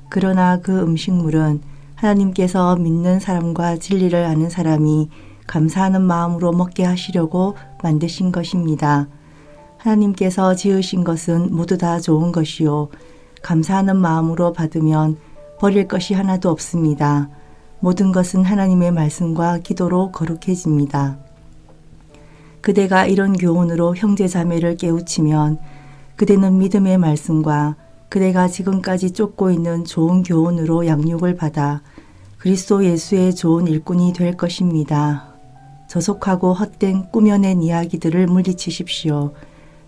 그러나 그 음식물은 하나님께서 믿는 사람과 진리를 아는 사람이 감사하는 마음으로 먹게 하시려고 만드신 것입니다. 하나님께서 지으신 것은 모두 다 좋은 것이요 감사하는 마음으로 받으면 버릴 것이 하나도 없습니다. 모든 것은 하나님의 말씀과 기도로 거룩해집니다. 그대가 이런 교훈으로 형제 자매를 깨우치면 그대는 믿음의 말씀과 그대가 지금까지 쫓고 있는 좋은 교훈으로 양육을 받아 그리스도 예수의 좋은 일꾼이 될 것입니다. 저속하고 헛된 꾸며낸 이야기들을 물리치십시오.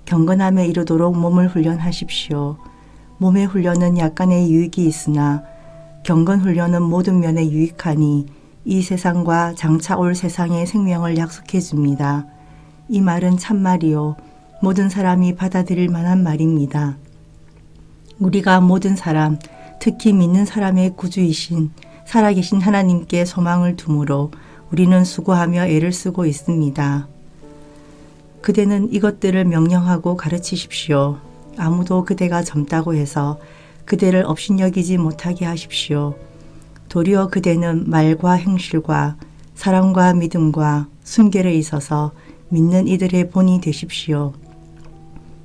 경건함에 이르도록 몸을 훈련하십시오. 몸의 훈련은 약간의 유익이 있으나 경건 훈련은 모든 면에 유익하니 이 세상과 장차 올 세상의 생명을 약속해 줍니다. 이 말은 참말이요 모든 사람이 받아들일 만한 말입니다. 우리가 모든 사람, 특히 믿는 사람의 구주이신 살아계신 하나님께 소망을 두므로 우리는 수고하며 애를 쓰고 있습니다. 그대는 이것들을 명령하고 가르치십시오. 아무도 그대가 젊다고 해서 그대를 업신여기지 못하게 하십시오. 도리어 그대는 말과 행실과 사랑과 믿음과 순결에 있어서 믿는 이들의 본이 되십시오.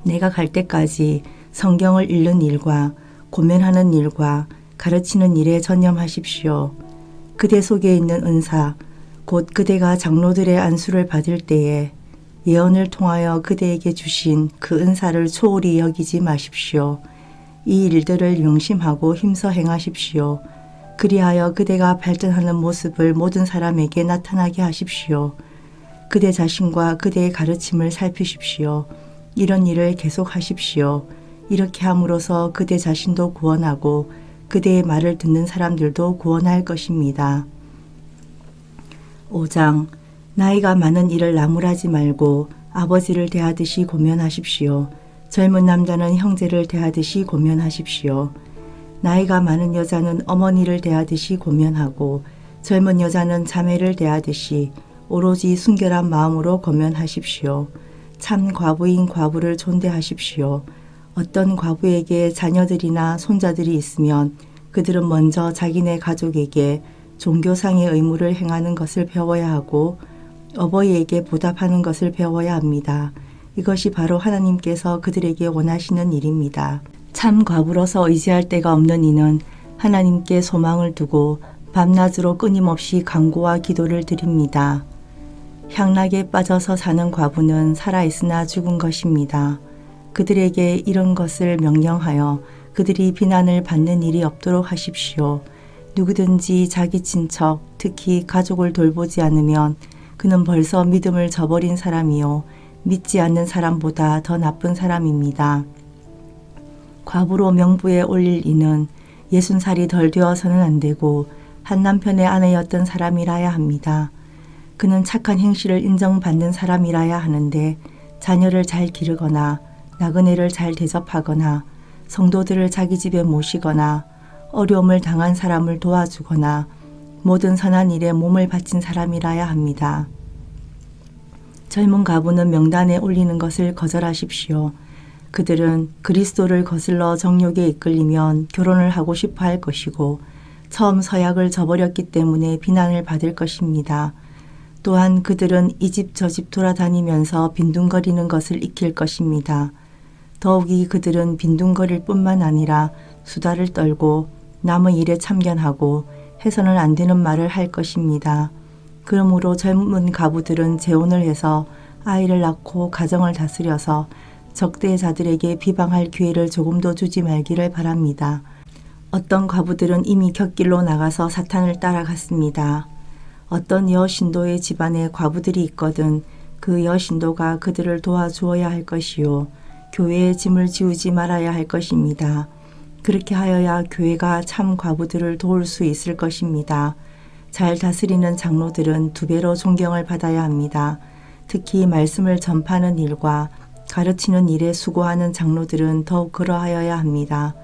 내가 갈 때까지 성경을 읽는 일과 고면하는 일과 가르치는 일에 전념하십시오. 그대 속에 있는 은사, 곧 그대가 장로들의 안수를 받을 때에 예언을 통하여 그대에게 주신 그 은사를 소홀히 여기지 마십시오. 이 일들을 명심하고 힘써 행하십시오. 그리하여 그대가 발전하는 모습을 모든 사람에게 나타나게 하십시오. 그대 자신과 그대의 가르침을 살피십시오. 이런 일을 계속하십시오. 이렇게 함으로써 그대 자신도 구원하고 그대의 말을 듣는 사람들도 구원할 것입니다. 5장. 나이가 많은 이를 나무라지 말고 아버지를 대하듯이 고면하십시오. 젊은 남자는 형제를 대하듯이 고면하십시오. 나이가 많은 여자는 어머니를 대하듯이 고면하고 젊은 여자는 자매를 대하듯이 오로지 순결한 마음으로 고면하십시오. 참 과부인 과부를 존대하십시오. 어떤 과부에게 자녀들이나 손자들이 있으면 그들은 먼저 자기네 가족에게 종교상의 의무를 행하는 것을 배워야 하고 어버이에게 보답하는 것을 배워야 합니다. 이것이 바로 하나님께서 그들에게 원하시는 일입니다. 참 과부로서 의지할 데가 없는 이는 하나님께 소망을 두고 밤낮으로 끊임없이 간구와 기도를 드립니다. 향락에 빠져서 사는 과부는 살아있으나 죽은 것입니다. 그들에게 이런 것을 명령하여 그들이 비난을 받는 일이 없도록 하십시오. 누구든지 자기 친척, 특히 가족을 돌보지 않으면 그는 벌써 믿음을 저버린 사람이요 믿지 않는 사람보다 더 나쁜 사람입니다. 과부로 명부에 올릴 이는 60살이 덜 되어서는 안 되고 한 남편의 아내였던 사람이라야 합니다. 그는 착한 행실을 인정받는 사람이라야 하는데 자녀를 잘 기르거나 나그네를 잘 대접하거나 성도들을 자기 집에 모시거나 어려움을 당한 사람을 도와주거나 모든 선한 일에 몸을 바친 사람이라야 합니다. 젊은 가부는 명단에 올리는 것을 거절하십시오. 그들은 그리스도를 거슬러 정욕에 이끌리면 결혼을 하고 싶어 할 것이고 처음 서약을 저버렸기 때문에 비난을 받을 것입니다. 또한 그들은 이 집 저 집 돌아다니면서 빈둥거리는 것을 익힐 것입니다. 더욱이 그들은 빈둥거릴 뿐만 아니라 수다를 떨고 남의 일에 참견하고 해서는 안 되는 말을 할 것입니다. 그러므로 젊은 가부들은 재혼을 해서 아이를 낳고 가정을 다스려서 적대자들에게 비방할 기회를 조금도 주지 말기를 바랍니다. 어떤 과부들은 이미 곁길로 나가서 사탄을 따라갔습니다. 어떤 여신도의 집안에 과부들이 있거든 그 여신도가 그들을 도와주어야 할 것이요. 교회의 짐을 지우지 말아야 할 것입니다. 그렇게 하여야 교회가 참 과부들을 도울 수 있을 것입니다. 잘 다스리는 장로들은 2배로 존경을 받아야 합니다. 특히 말씀을 전파하는 일과 가르치는 일에 수고하는 장로들은 더욱 그러하여야 합니다.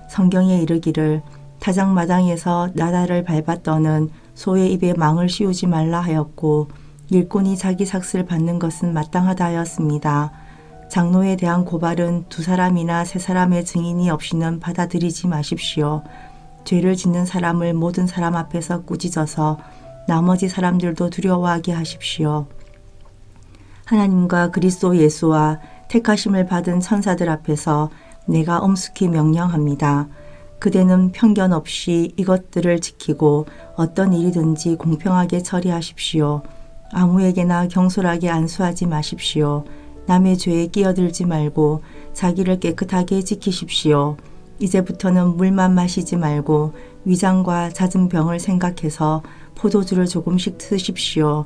성경에 이르기를 타작마당에서 나다를 밟아 떠는 소의 입에 망을 씌우지 말라 하였고 일꾼이 자기 삭슬 받는 것은 마땅하다 하였습니다. 장로에 대한 고발은 2사람이나 3사람의 증인이 없이는 받아들이지 마십시오. 죄를 짓는 사람을 모든 사람 앞에서 꾸짖어서 나머지 사람들도 두려워하게 하십시오. 하나님과 그리스도 예수와 택하심을 받은 천사들 앞에서 내가 엄숙히 명령합니다. 그대는 편견 없이 이것들을 지키고 어떤 일이든지 공평하게 처리하십시오. 아무에게나 경솔하게 안수하지 마십시오. 남의 죄에 끼어들지 말고 자기를 깨끗하게 지키십시오. 이제부터는 물만 마시지 말고 위장과 잦은 병을 생각해서 포도주를 조금씩 드십시오.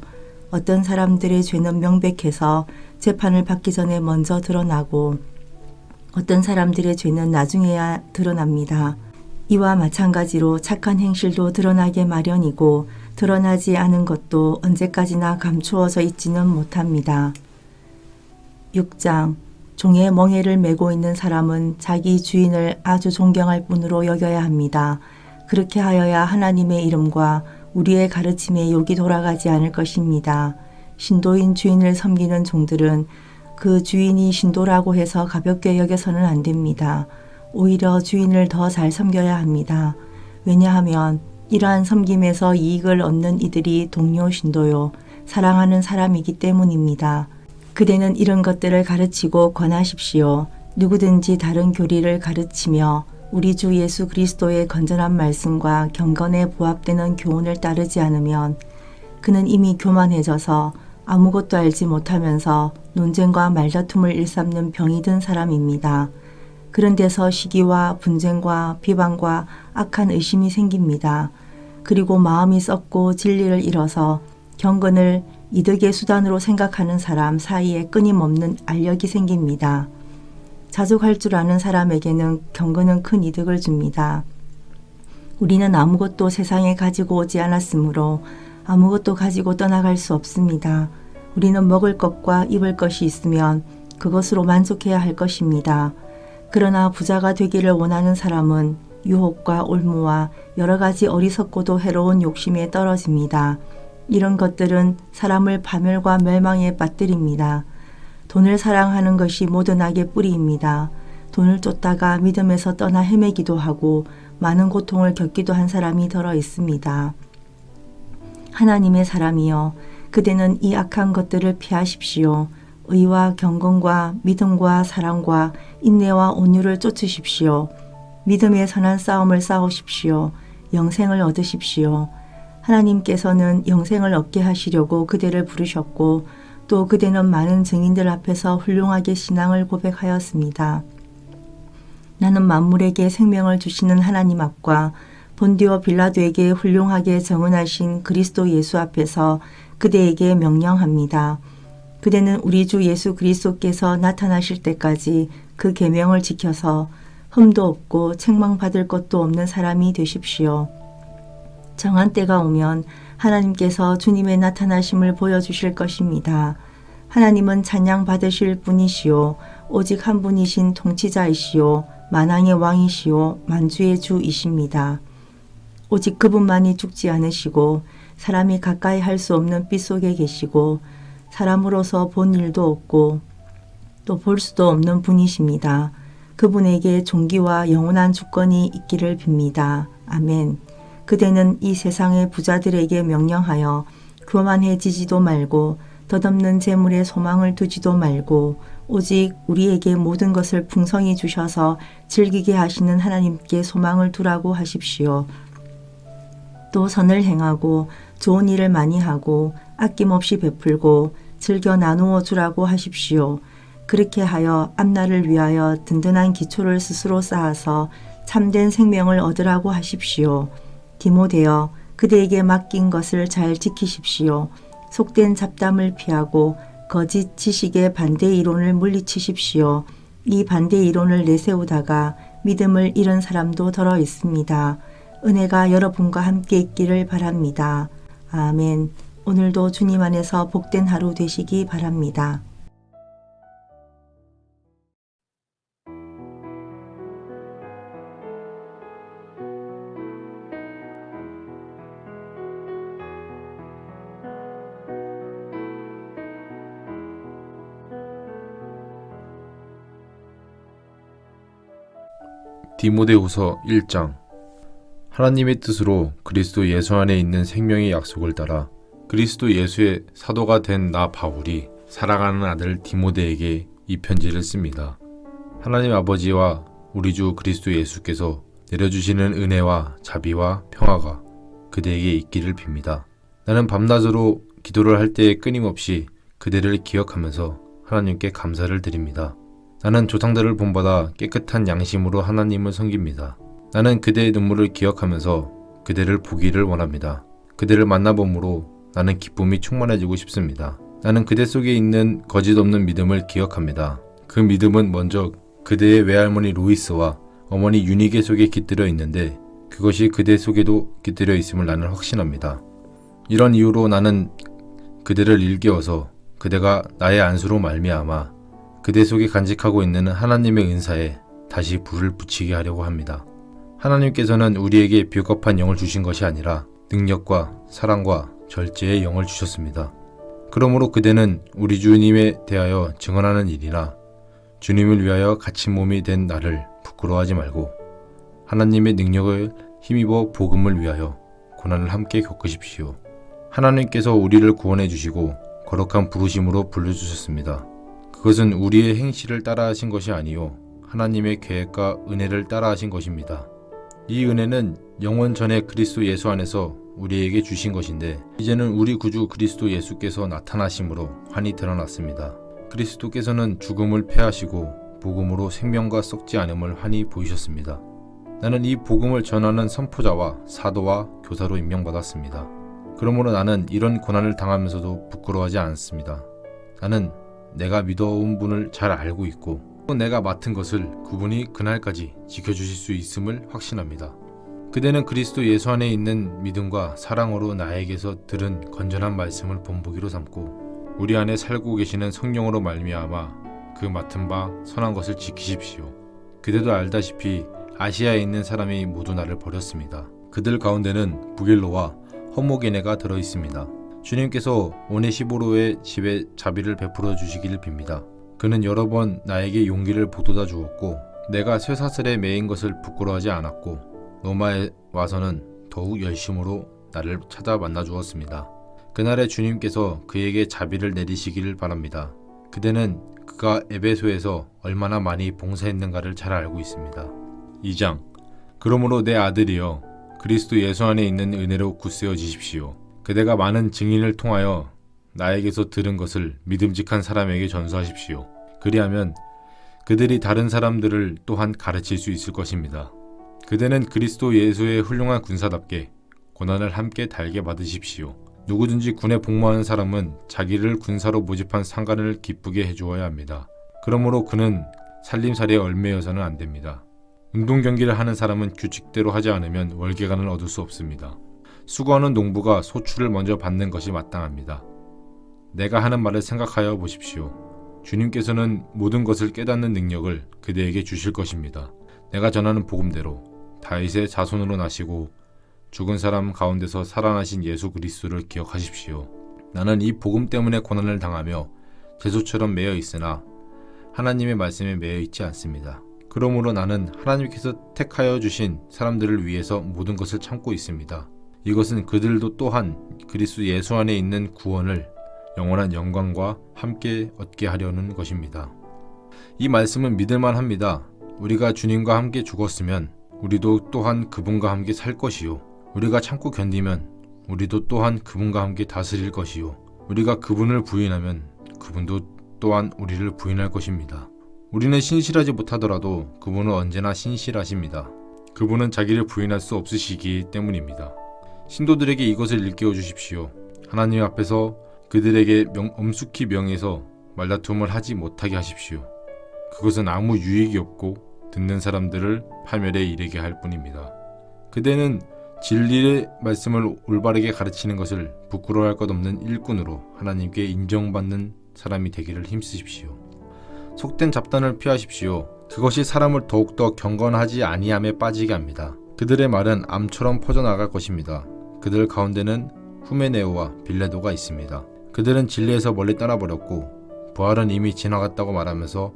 어떤 사람들의 죄는 명백해서 재판을 받기 전에 먼저 드러나고 어떤 사람들의 죄는 나중에야 드러납니다. 이와 마찬가지로 착한 행실도 드러나게 마련이고 드러나지 않은 것도 언제까지나 감추어져 있지는 못합니다. 6장 종의 멍에를 메고 있는 사람은 자기 주인을 아주 존경할 뿐으로 여겨야 합니다. 그렇게 하여야 하나님의 이름과 우리의 가르침에 욕이 돌아가지 않을 것입니다. 신도인 주인을 섬기는 종들은 그 주인이 신도라고 해서 가볍게 여겨서는 안 됩니다. 오히려 주인을 더 잘 섬겨야 합니다. 왜냐하면 이러한 섬김에서 이익을 얻는 이들이 동료 신도요, 사랑하는 사람이기 때문입니다. 그대는 이런 것들을 가르치고 권하십시오. 누구든지 다른 교리를 가르치며 우리 주 예수 그리스도의 건전한 말씀과 경건에 부합되는 교훈을 따르지 않으면 그는 이미 교만해져서 아무것도 알지 못하면서 논쟁과 말다툼을 일삼는 병이 든 사람입니다. 그런 데서 시기와 분쟁과 비방과 악한 의심이 생깁니다. 그리고 마음이 썩고 진리를 잃어서 경건을 이득의 수단으로 생각하는 사람 사이에 끊임없는 알력이 생깁니다. 자족할 줄 아는 사람에게는 경건은 큰 이득을 줍니다. 우리는 아무것도 세상에 가지고 오지 않았으므로 아무것도 가지고 떠나갈 수 없습니다. 우리는 먹을 것과 입을 것이 있으면 그것으로 만족해야 할 것입니다. 그러나 부자가 되기를 원하는 사람은 유혹과 올무와 여러 가지 어리석고도 해로운 욕심에 떨어집니다. 이런 것들은 사람을 파멸과 멸망에 빠뜨립니다. 돈을 사랑하는 것이 모든 악의 뿌리입니다. 돈을 쫓다가 믿음에서 떠나 헤매기도 하고 많은 고통을 겪기도 한 사람이 더러 있습니다. 하나님의 사람이여, 그대는 이 악한 것들을 피하십시오. 의와 경건과 믿음과 사랑과 인내와 온유를 쫓으십시오. 믿음의 선한 싸움을 싸우십시오. 영생을 얻으십시오. 하나님께서는 영생을 얻게 하시려고 그대를 부르셨고 또 그대는 많은 증인들 앞에서 훌륭하게 신앙을 고백하였습니다. 나는 만물에게 생명을 주시는 하나님 앞과 본디오 빌라도에게 훌륭하게 정언하신 그리스도 예수 앞에서 그대에게 명령합니다. 그대는 우리 주 예수 그리스도께서 나타나실 때까지 그 계명을 지켜서 흠도 없고 책망받을 것도 없는 사람이 되십시오. 정한 때가 오면 하나님께서 주님의 나타나심을 보여주실 것입니다. 하나님은 찬양 받으실 분이시요 오직 한 분이신 통치자이시요 만왕의 왕이시오 만주의 주이십니다. 오직 그분만이 죽지 않으시고 사람이 가까이 할 수 없는 빛 속에 계시고 사람으로서 본 일도 없고 또 볼 수도 없는 분이십니다. 그분에게 존귀와 영원한 주권이 있기를 빕니다. 아멘. 그대는 이 세상의 부자들에게 명령하여 교만해지지도 말고 덧없는 재물에 소망을 두지도 말고 오직 우리에게 모든 것을 풍성히 주셔서 즐기게 하시는 하나님께 소망을 두라고 하십시오. 또 선을 행하고 좋은 일을 많이 하고 아낌없이 베풀고 즐겨 나누어 주라고 하십시오. 그렇게 하여 앞날을 위하여 든든한 기초를 스스로 쌓아서 참된 생명을 얻으라고 하십시오. 디모데여, 그대에게 맡긴 것을 잘 지키십시오. 속된 잡담을 피하고 거짓 지식의 반대 이론을 물리치십시오. 이 반대 이론을 내세우다가 믿음을 잃은 사람도 더러 있습니다. 은혜가 여러분과 함께 있기를 바랍니다. 아멘. 오늘도 주님 안에서 복된 하루 되시기 바랍니다. 디모데후서 1장. 하나님의 뜻으로 그리스도 예수 안에 있는 생명의 약속을 따라 그리스도 예수의 사도가 된 나 바울이 사랑하는 아들 디모데에게 이 편지를 씁니다. 하나님 아버지와 우리 주 그리스도 예수께서 내려주시는 은혜와 자비와 평화가 그대에게 있기를 빕니다. 나는 밤낮으로 기도를 할 때에 끊임없이 그대를 기억하면서 하나님께 감사를 드립니다. 나는 조상들을 본받아 깨끗한 양심으로 하나님을 섬깁니다. 나는 그대의 눈물을 기억하면서 그대를 보기를 원합니다. 그대를 만나봄으로 나는 기쁨이 충만해지고 싶습니다. 나는 그대 속에 있는 거짓 없는 믿음을 기억합니다. 그 믿음은 먼저 그대의 외할머니 로이스와 어머니 유니게 속에 깃들어 있는데 그것이 그대 속에도 깃들어 있음을 나는 확신합니다. 이런 이유로 나는 그대를 일깨워서 그대가 나의 안수로 말미암아 그대 속에 간직하고 있는 하나님의 은사에 다시 불을 붙이게 하려고 합니다. 하나님께서는 우리에게 비겁한 영을 주신 것이 아니라 능력과 사랑과 절제의 영을 주셨습니다. 그러므로 그대는 우리 주님에 대하여 증언하는 일이나 주님을 위하여 갇힌 몸이 된 나를 부끄러워하지 말고 하나님의 능력을 힘입어 복음을 위하여 고난을 함께 겪으십시오. 하나님께서 우리를 구원해 주시고 거룩한 부르심으로 불러주셨습니다. 그것은 우리의 행실을 따라하신 것이 아니요 하나님의 계획과 은혜를 따라하신 것입니다. 이 은혜는 영원 전에 그리스도 예수 안에서 우리에게 주신 것인데 이제는 우리 구주 그리스도 예수께서 나타나심으로 환히 드러났습니다. 그리스도께서는 죽음을 패하시고 복음으로 생명과 썩지 않음을 환히 보이셨습니다. 나는 이 복음을 전하는 선포자와 사도와 교사로 임명받았습니다. 그러므로 나는 이런 고난을 당하면서도 부끄러워하지 않습니다. 나는 내가 믿어온 분을 잘 알고 있고 또 내가 맡은 것을 그분이 그날까지 지켜주실 수 있음을 확신합니다. 그대는 그리스도 예수 안에 있는 믿음과 사랑으로 나에게서 들은 건전한 말씀을 본보기로 삼고 우리 안에 살고 계시는 성령으로 말미암아 그 맡은 바 선한 것을 지키십시오. 그대도 알다시피 아시아에 있는 사람이 모두 나를 버렸습니다. 그들 가운데는 부길로와 허모게네가 들어있습니다. 주님께서 오네시보로의 집에 자비를 베풀어 주시기를 빕니다. 그는 여러 번 나에게 용기를 북돋아 주었고 내가 쇠사슬에 매인 것을 부끄러워하지 않았고 로마에 와서는 더욱 열심으로 나를 찾아 만나 주었습니다. 그날에 주님께서 그에게 자비를 내리시기를 바랍니다. 그대는 그가 에베소에서 얼마나 많이 봉사했는가를 잘 알고 있습니다. 2장. 그러므로 내 아들이여 그리스도 예수 안에 있는 은혜로 굳세어지십시오. 그대가 많은 증인을 통하여 나에게서 들은 것을 믿음직한 사람에게 전수하십시오. 그리하면 그들이 다른 사람들을 또한 가르칠 수 있을 것입니다. 그대는 그리스도 예수의 훌륭한 군사답게 고난을 함께 달게 받으십시오. 누구든지 군에 복무하는 사람은 자기를 군사로 모집한 상관을 기쁘게 해주어야 합니다. 그러므로 그는 살림살이에 얽매여서는 안 됩니다. 운동 경기를 하는 사람은 규칙대로 하지 않으면 월계관을 얻을 수 없습니다. 수고하는 농부가 소출을 먼저 받는 것이 마땅합니다. 내가 하는 말을 생각하여 보십시오. 주님께서는 모든 것을 깨닫는 능력을 그대에게 주실 것입니다. 내가 전하는 복음대로 다윗의 자손으로 나시고 죽은 사람 가운데서 살아나신 예수 그리스도를 기억하십시오. 나는 이 복음 때문에 고난을 당하며 죄수처럼 매여 있으나 하나님의 말씀에 매여 있지 않습니다. 그러므로 나는 하나님께서 택하여 주신 사람들을 위해서 모든 것을 참고 있습니다. 이것은 그들도 또한 그리스도 예수 안에 있는 구원을 영원한 영광과 함께 얻게 하려는 것입니다. 이 말씀은 믿을만 합니다. 우리가 주님과 함께 죽었으면 우리도 또한 그분과 함께 살 것이요. 우리가 참고 견디면 우리도 또한 그분과 함께 다스릴 것이요. 우리가 그분을 부인하면 그분도 또한 우리를 부인할 것입니다. 우리는 신실하지 못하더라도 그분은 언제나 신실하십니다. 그분은 자기를 부인할 수 없으시기 때문입니다. 신도들에게 이것을 일깨워 주십시오. 하나님 앞에서 그들에게 엄숙히 명해서 말다툼을 하지 못하게 하십시오. 그것은 아무 유익이 없고 듣는 사람들을 파멸에 이르게 할 뿐입니다. 그대는 진리의 말씀을 올바르게 가르치는 것을 부끄러워할 것 없는 일꾼으로 하나님께 인정받는 사람이 되기를 힘쓰십시오. 속된 잡단을 피하십시오. 그것이 사람을 더욱더 경건하지 아니함에 빠지게 합니다. 그들의 말은 암처럼 퍼져나갈 것입니다. 그들 가운데는 후메네오와 빌레도가 있습니다. 그들은 진리에서 멀리 떠나버렸고 부활은 이미 지나갔다고 말하면서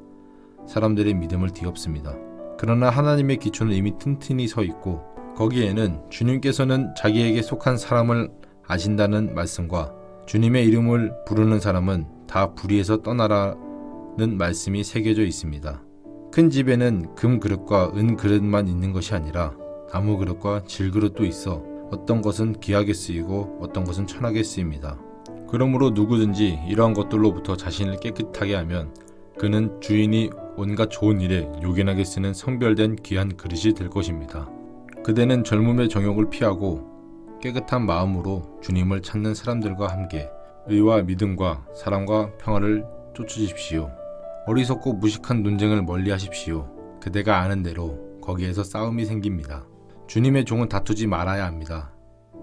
사람들의 믿음을 뒤엎습니다. 그러나 하나님의 기초는 이미 튼튼히 서 있고 거기에는 주님께서는 자기에게 속한 사람을 아신다는 말씀과 주님의 이름을 부르는 사람은 다 불의에서 떠나라는 말씀이 새겨져 있습니다. 큰 집에는 금 그릇과 은 그릇만 있는 것이 아니라 나무 그릇과 질 그릇도 있어 어떤 것은 귀하게 쓰이고 어떤 것은 천하게 쓰입니다. 그러므로 누구든지 이러한 것들로부터 자신을 깨끗하게 하면 그는 주인이 온갖 좋은 일에 요긴하게 쓰는 성별된 귀한 그릇이 될 것입니다. 그대는 젊음의 정욕을 피하고 깨끗한 마음으로 주님을 찾는 사람들과 함께 의와 믿음과 사랑과 평화를 쫓으십시오. 어리석고 무식한 논쟁을 멀리하십시오. 그대가 아는 대로 거기에서 싸움이 생깁니다. 주님의 종은 다투지 말아야 합니다.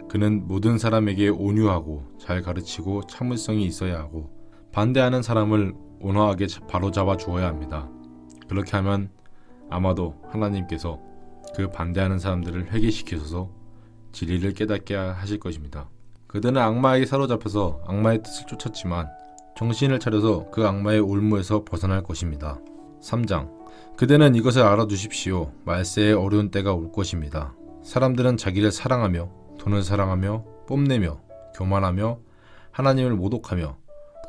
그는 모든 사람에게 온유하고 잘 가르치고 참을성이 있어야 하고 반대하는 사람을 온화하게 바로잡아 주어야 합니다. 그렇게 하면 아마도 하나님께서 그 반대하는 사람들을 회개시키셔서 진리를 깨닫게 하실 것입니다. 그들은 악마에게 사로잡혀서 악마의 뜻을 쫓았지만 정신을 차려서 그 악마의 올무에서 벗어날 것입니다. 3장. 그대는 이것을 알아두십시오. 말세에 어려운 때가 올 것입니다. 사람들은 자기를 사랑하며 돈을 사랑하며 뽐내며 교만하며 하나님을 모독하며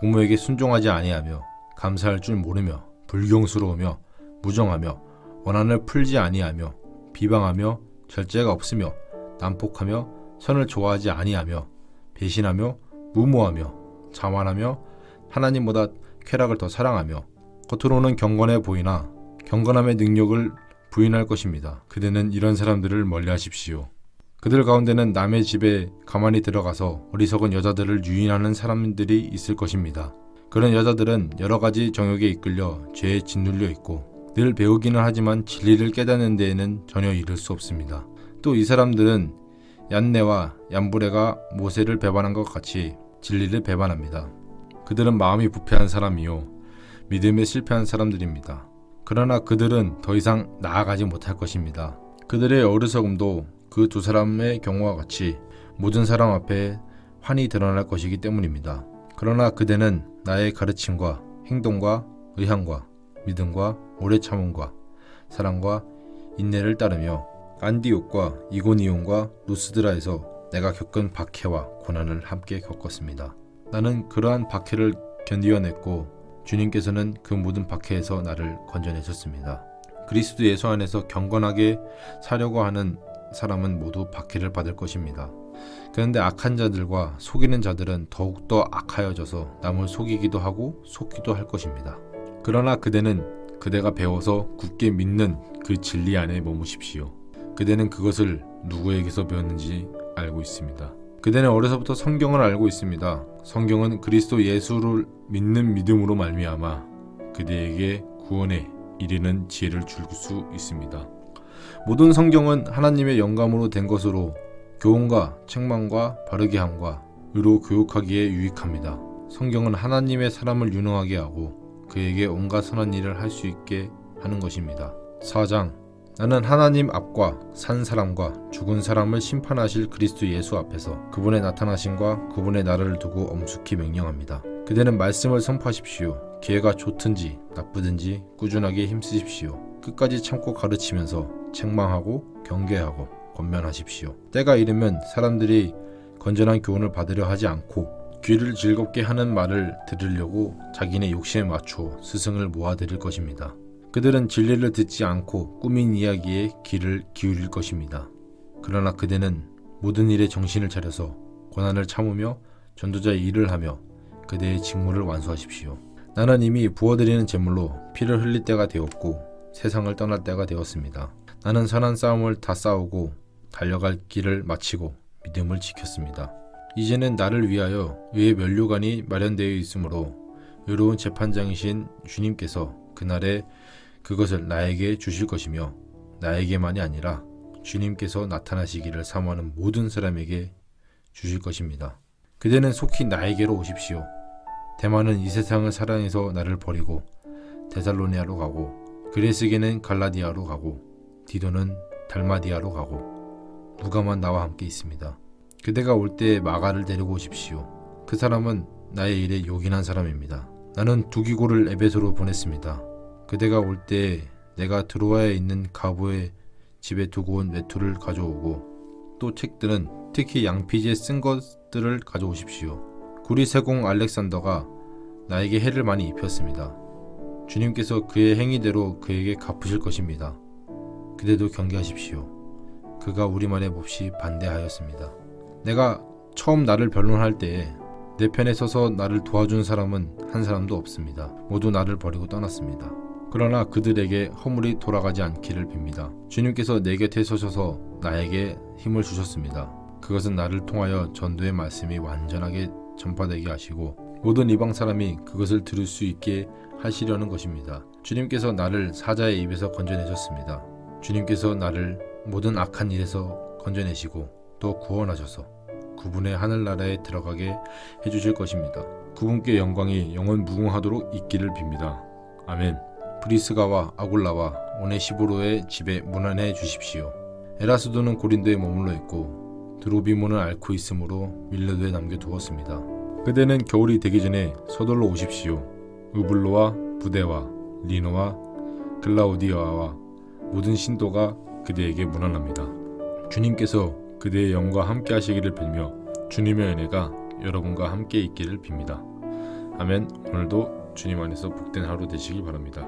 부모에게 순종하지 아니하며 감사할 줄 모르며 불경스러우며 무정하며 원한을 풀지 아니하며 비방하며 절제가 없으며 난폭하며 선을 좋아하지 아니하며 배신하며 무모하며 자만하며 하나님보다 쾌락을 더 사랑하며 겉으로는 경건해 보이나 경건함의 능력을 부인할 것입니다. 그대는 이런 사람들을 멀리하십시오. 그들 가운데는 남의 집에 가만히 들어가서 어리석은 여자들을 유인하는 사람들이 있을 것입니다. 그런 여자들은 여러 가지 정욕에 이끌려 죄에 짓눌려 있고 늘 배우기는 하지만 진리를 깨닫는 데에는 전혀 이를 수 없습니다. 또 이 사람들은 얀네와 얀브레가 모세를 배반한 것 같이 진리를 배반합니다. 그들은 마음이 부패한 사람이요 믿음에 실패한 사람들입니다. 그러나 그들은 더 이상 나아가지 못할 것입니다. 그들의 어리석음도 그 두 사람의 경우와 같이 모든 사람 앞에 환히 드러날 것이기 때문입니다. 그러나 그대는 나의 가르침과 행동과 의향과 믿음과 오래 참음과 사랑과 인내를 따르며 안디옥과 이고니온과 루스드라에서 내가 겪은 박해와 고난을 함께 겪었습니다. 나는 그러한 박해를 견디어냈고 주님께서는 그 모든 박해에서 나를 건져내셨습니다. 그리스도 예수 안에서 경건하게 사려고 하는 사람은 모두 박해를 받을 것입니다. 그런데 악한 자들과 속이는 자들은 더욱더 악하여져서 남을 속이기도 하고 속기도 할 것입니다. 그러나 그대는 그대가 배워서 굳게 믿는 그 진리 안에 머무십시오. 그대는 그것을 누구에게서 배웠는지 알고 있습니다. 그대는 어려서부터 성경을 알고 있습니다. 성경은 그리스도 예수를 믿는 믿음으로 말미암아 그대에게 구원에 이르는 지혜를 줄 수 있습니다. 모든 성경은 하나님의 영감으로 된 것으로 교훈과 책망과 바르게 함과 의로 교육하기에 유익합니다. 성경은 하나님의 사람을 유능하게 하고 그에게 온갖 선한 일을 할 수 있게 하는 것입니다. 4장. 나는 하나님 앞과 산 사람과 죽은 사람을 심판하실 그리스도 예수 앞에서 그분의 나타나심과 그분의 나라를 두고 엄숙히 명령합니다. 그대는 말씀을 선포하십시오. 기회가 좋든지 나쁘든지 꾸준하게 힘쓰십시오. 끝까지 참고 가르치면서 책망하고 경계하고 권면하십시오. 때가 이르면 사람들이 건전한 교훈을 받으려 하지 않고 귀를 즐겁게 하는 말을 들으려고 자기네 욕심에 맞추어 스승을 모아들일 것입니다. 그들은 진리를 듣지 않고 꾸민 이야기에 귀를 기울일 것입니다. 그러나 그대는 모든 일에 정신을 차려서 고난을 참으며 전도자의 일을 하며 그대의 직무를 완수하십시오. 나는 이미 부어드리는 제물로 피를 흘릴 때가 되었고 세상을 떠날 때가 되었습니다. 나는 선한 싸움을 다 싸우고 달려갈 길을 마치고 믿음을 지켰습니다. 이제는 나를 위하여 의의 면류관이 마련되어 있으므로 의로운 재판장이신 주님께서 그날에 그것을 나에게 주실 것이며 나에게만이 아니라 주님께서 나타나시기를 사모하는 모든 사람에게 주실 것입니다. 그대는 속히 나에게로 오십시오. 데마는 이 세상을 사랑해서 나를 버리고 데살로니아로 가고 그레스게는 갈라디아로 가고 디도는 달마디아로 가고 누가만 나와 함께 있습니다. 그대가 올 때 마가를 데리고 오십시오. 그 사람은 나의 일에 요긴한 사람입니다. 나는 두기고를 에베소로 보냈습니다. 그대가 올 때 내가 드로아에 있는 가보의 집에 두고 온 외투를 가져오고 또 책들은 특히 양피지에 쓴 것들을 가져오십시오. 구리세공 알렉산더가 나에게 해를 많이 입혔습니다. 주님께서 그의 행위대로 그에게 갚으실 것입니다. 그대도 경계하십시오. 그가 우리 말에 몹시 반대하였습니다. 내가 처음 나를 변론할 때에 내 편에 서서 나를 도와준 사람은 한 사람도 없습니다. 모두 나를 버리고 떠났습니다. 그러나 그들에게 허물이 돌아가지 않기를 빕니다. 주님께서 내 곁에 서셔서 나에게 힘을 주셨습니다. 그것은 나를 통하여 전도의 말씀이 완전하게 전파되게 하시고 모든 이방 사람이 그것을 들을 수 있게 하시려는 것입니다. 주님께서 나를 사자의 입에서 건져내셨습니다. 주님께서 나를 모든 악한 일에서 건져내시고 또 구원하셔서 그분의 하늘나라에 들어가게 해주실 것입니다. 그분께 영광이 영원 무궁하도록 있기를 빕니다. 아멘. 브리스가와 아굴라와 오네시보로의 집에 문안해 주십시오. 에라스도는 고린도에 머물러 있고 드로비모는 앓고 있으므로 밀레도에 남겨두었습니다. 그대는 겨울이 되기 전에 서둘러 오십시오. 우블로와 부데와 리노와 글라우디아와 모든 신도가 그대에게 문안합니다. 주님께서 그대의 영과 함께 하시기를 빌며 주님의 은혜가 여러분과 함께 있기를 빕니다. 아멘. 오늘도 주님 안에서 복된 하루 되시길 바랍니다.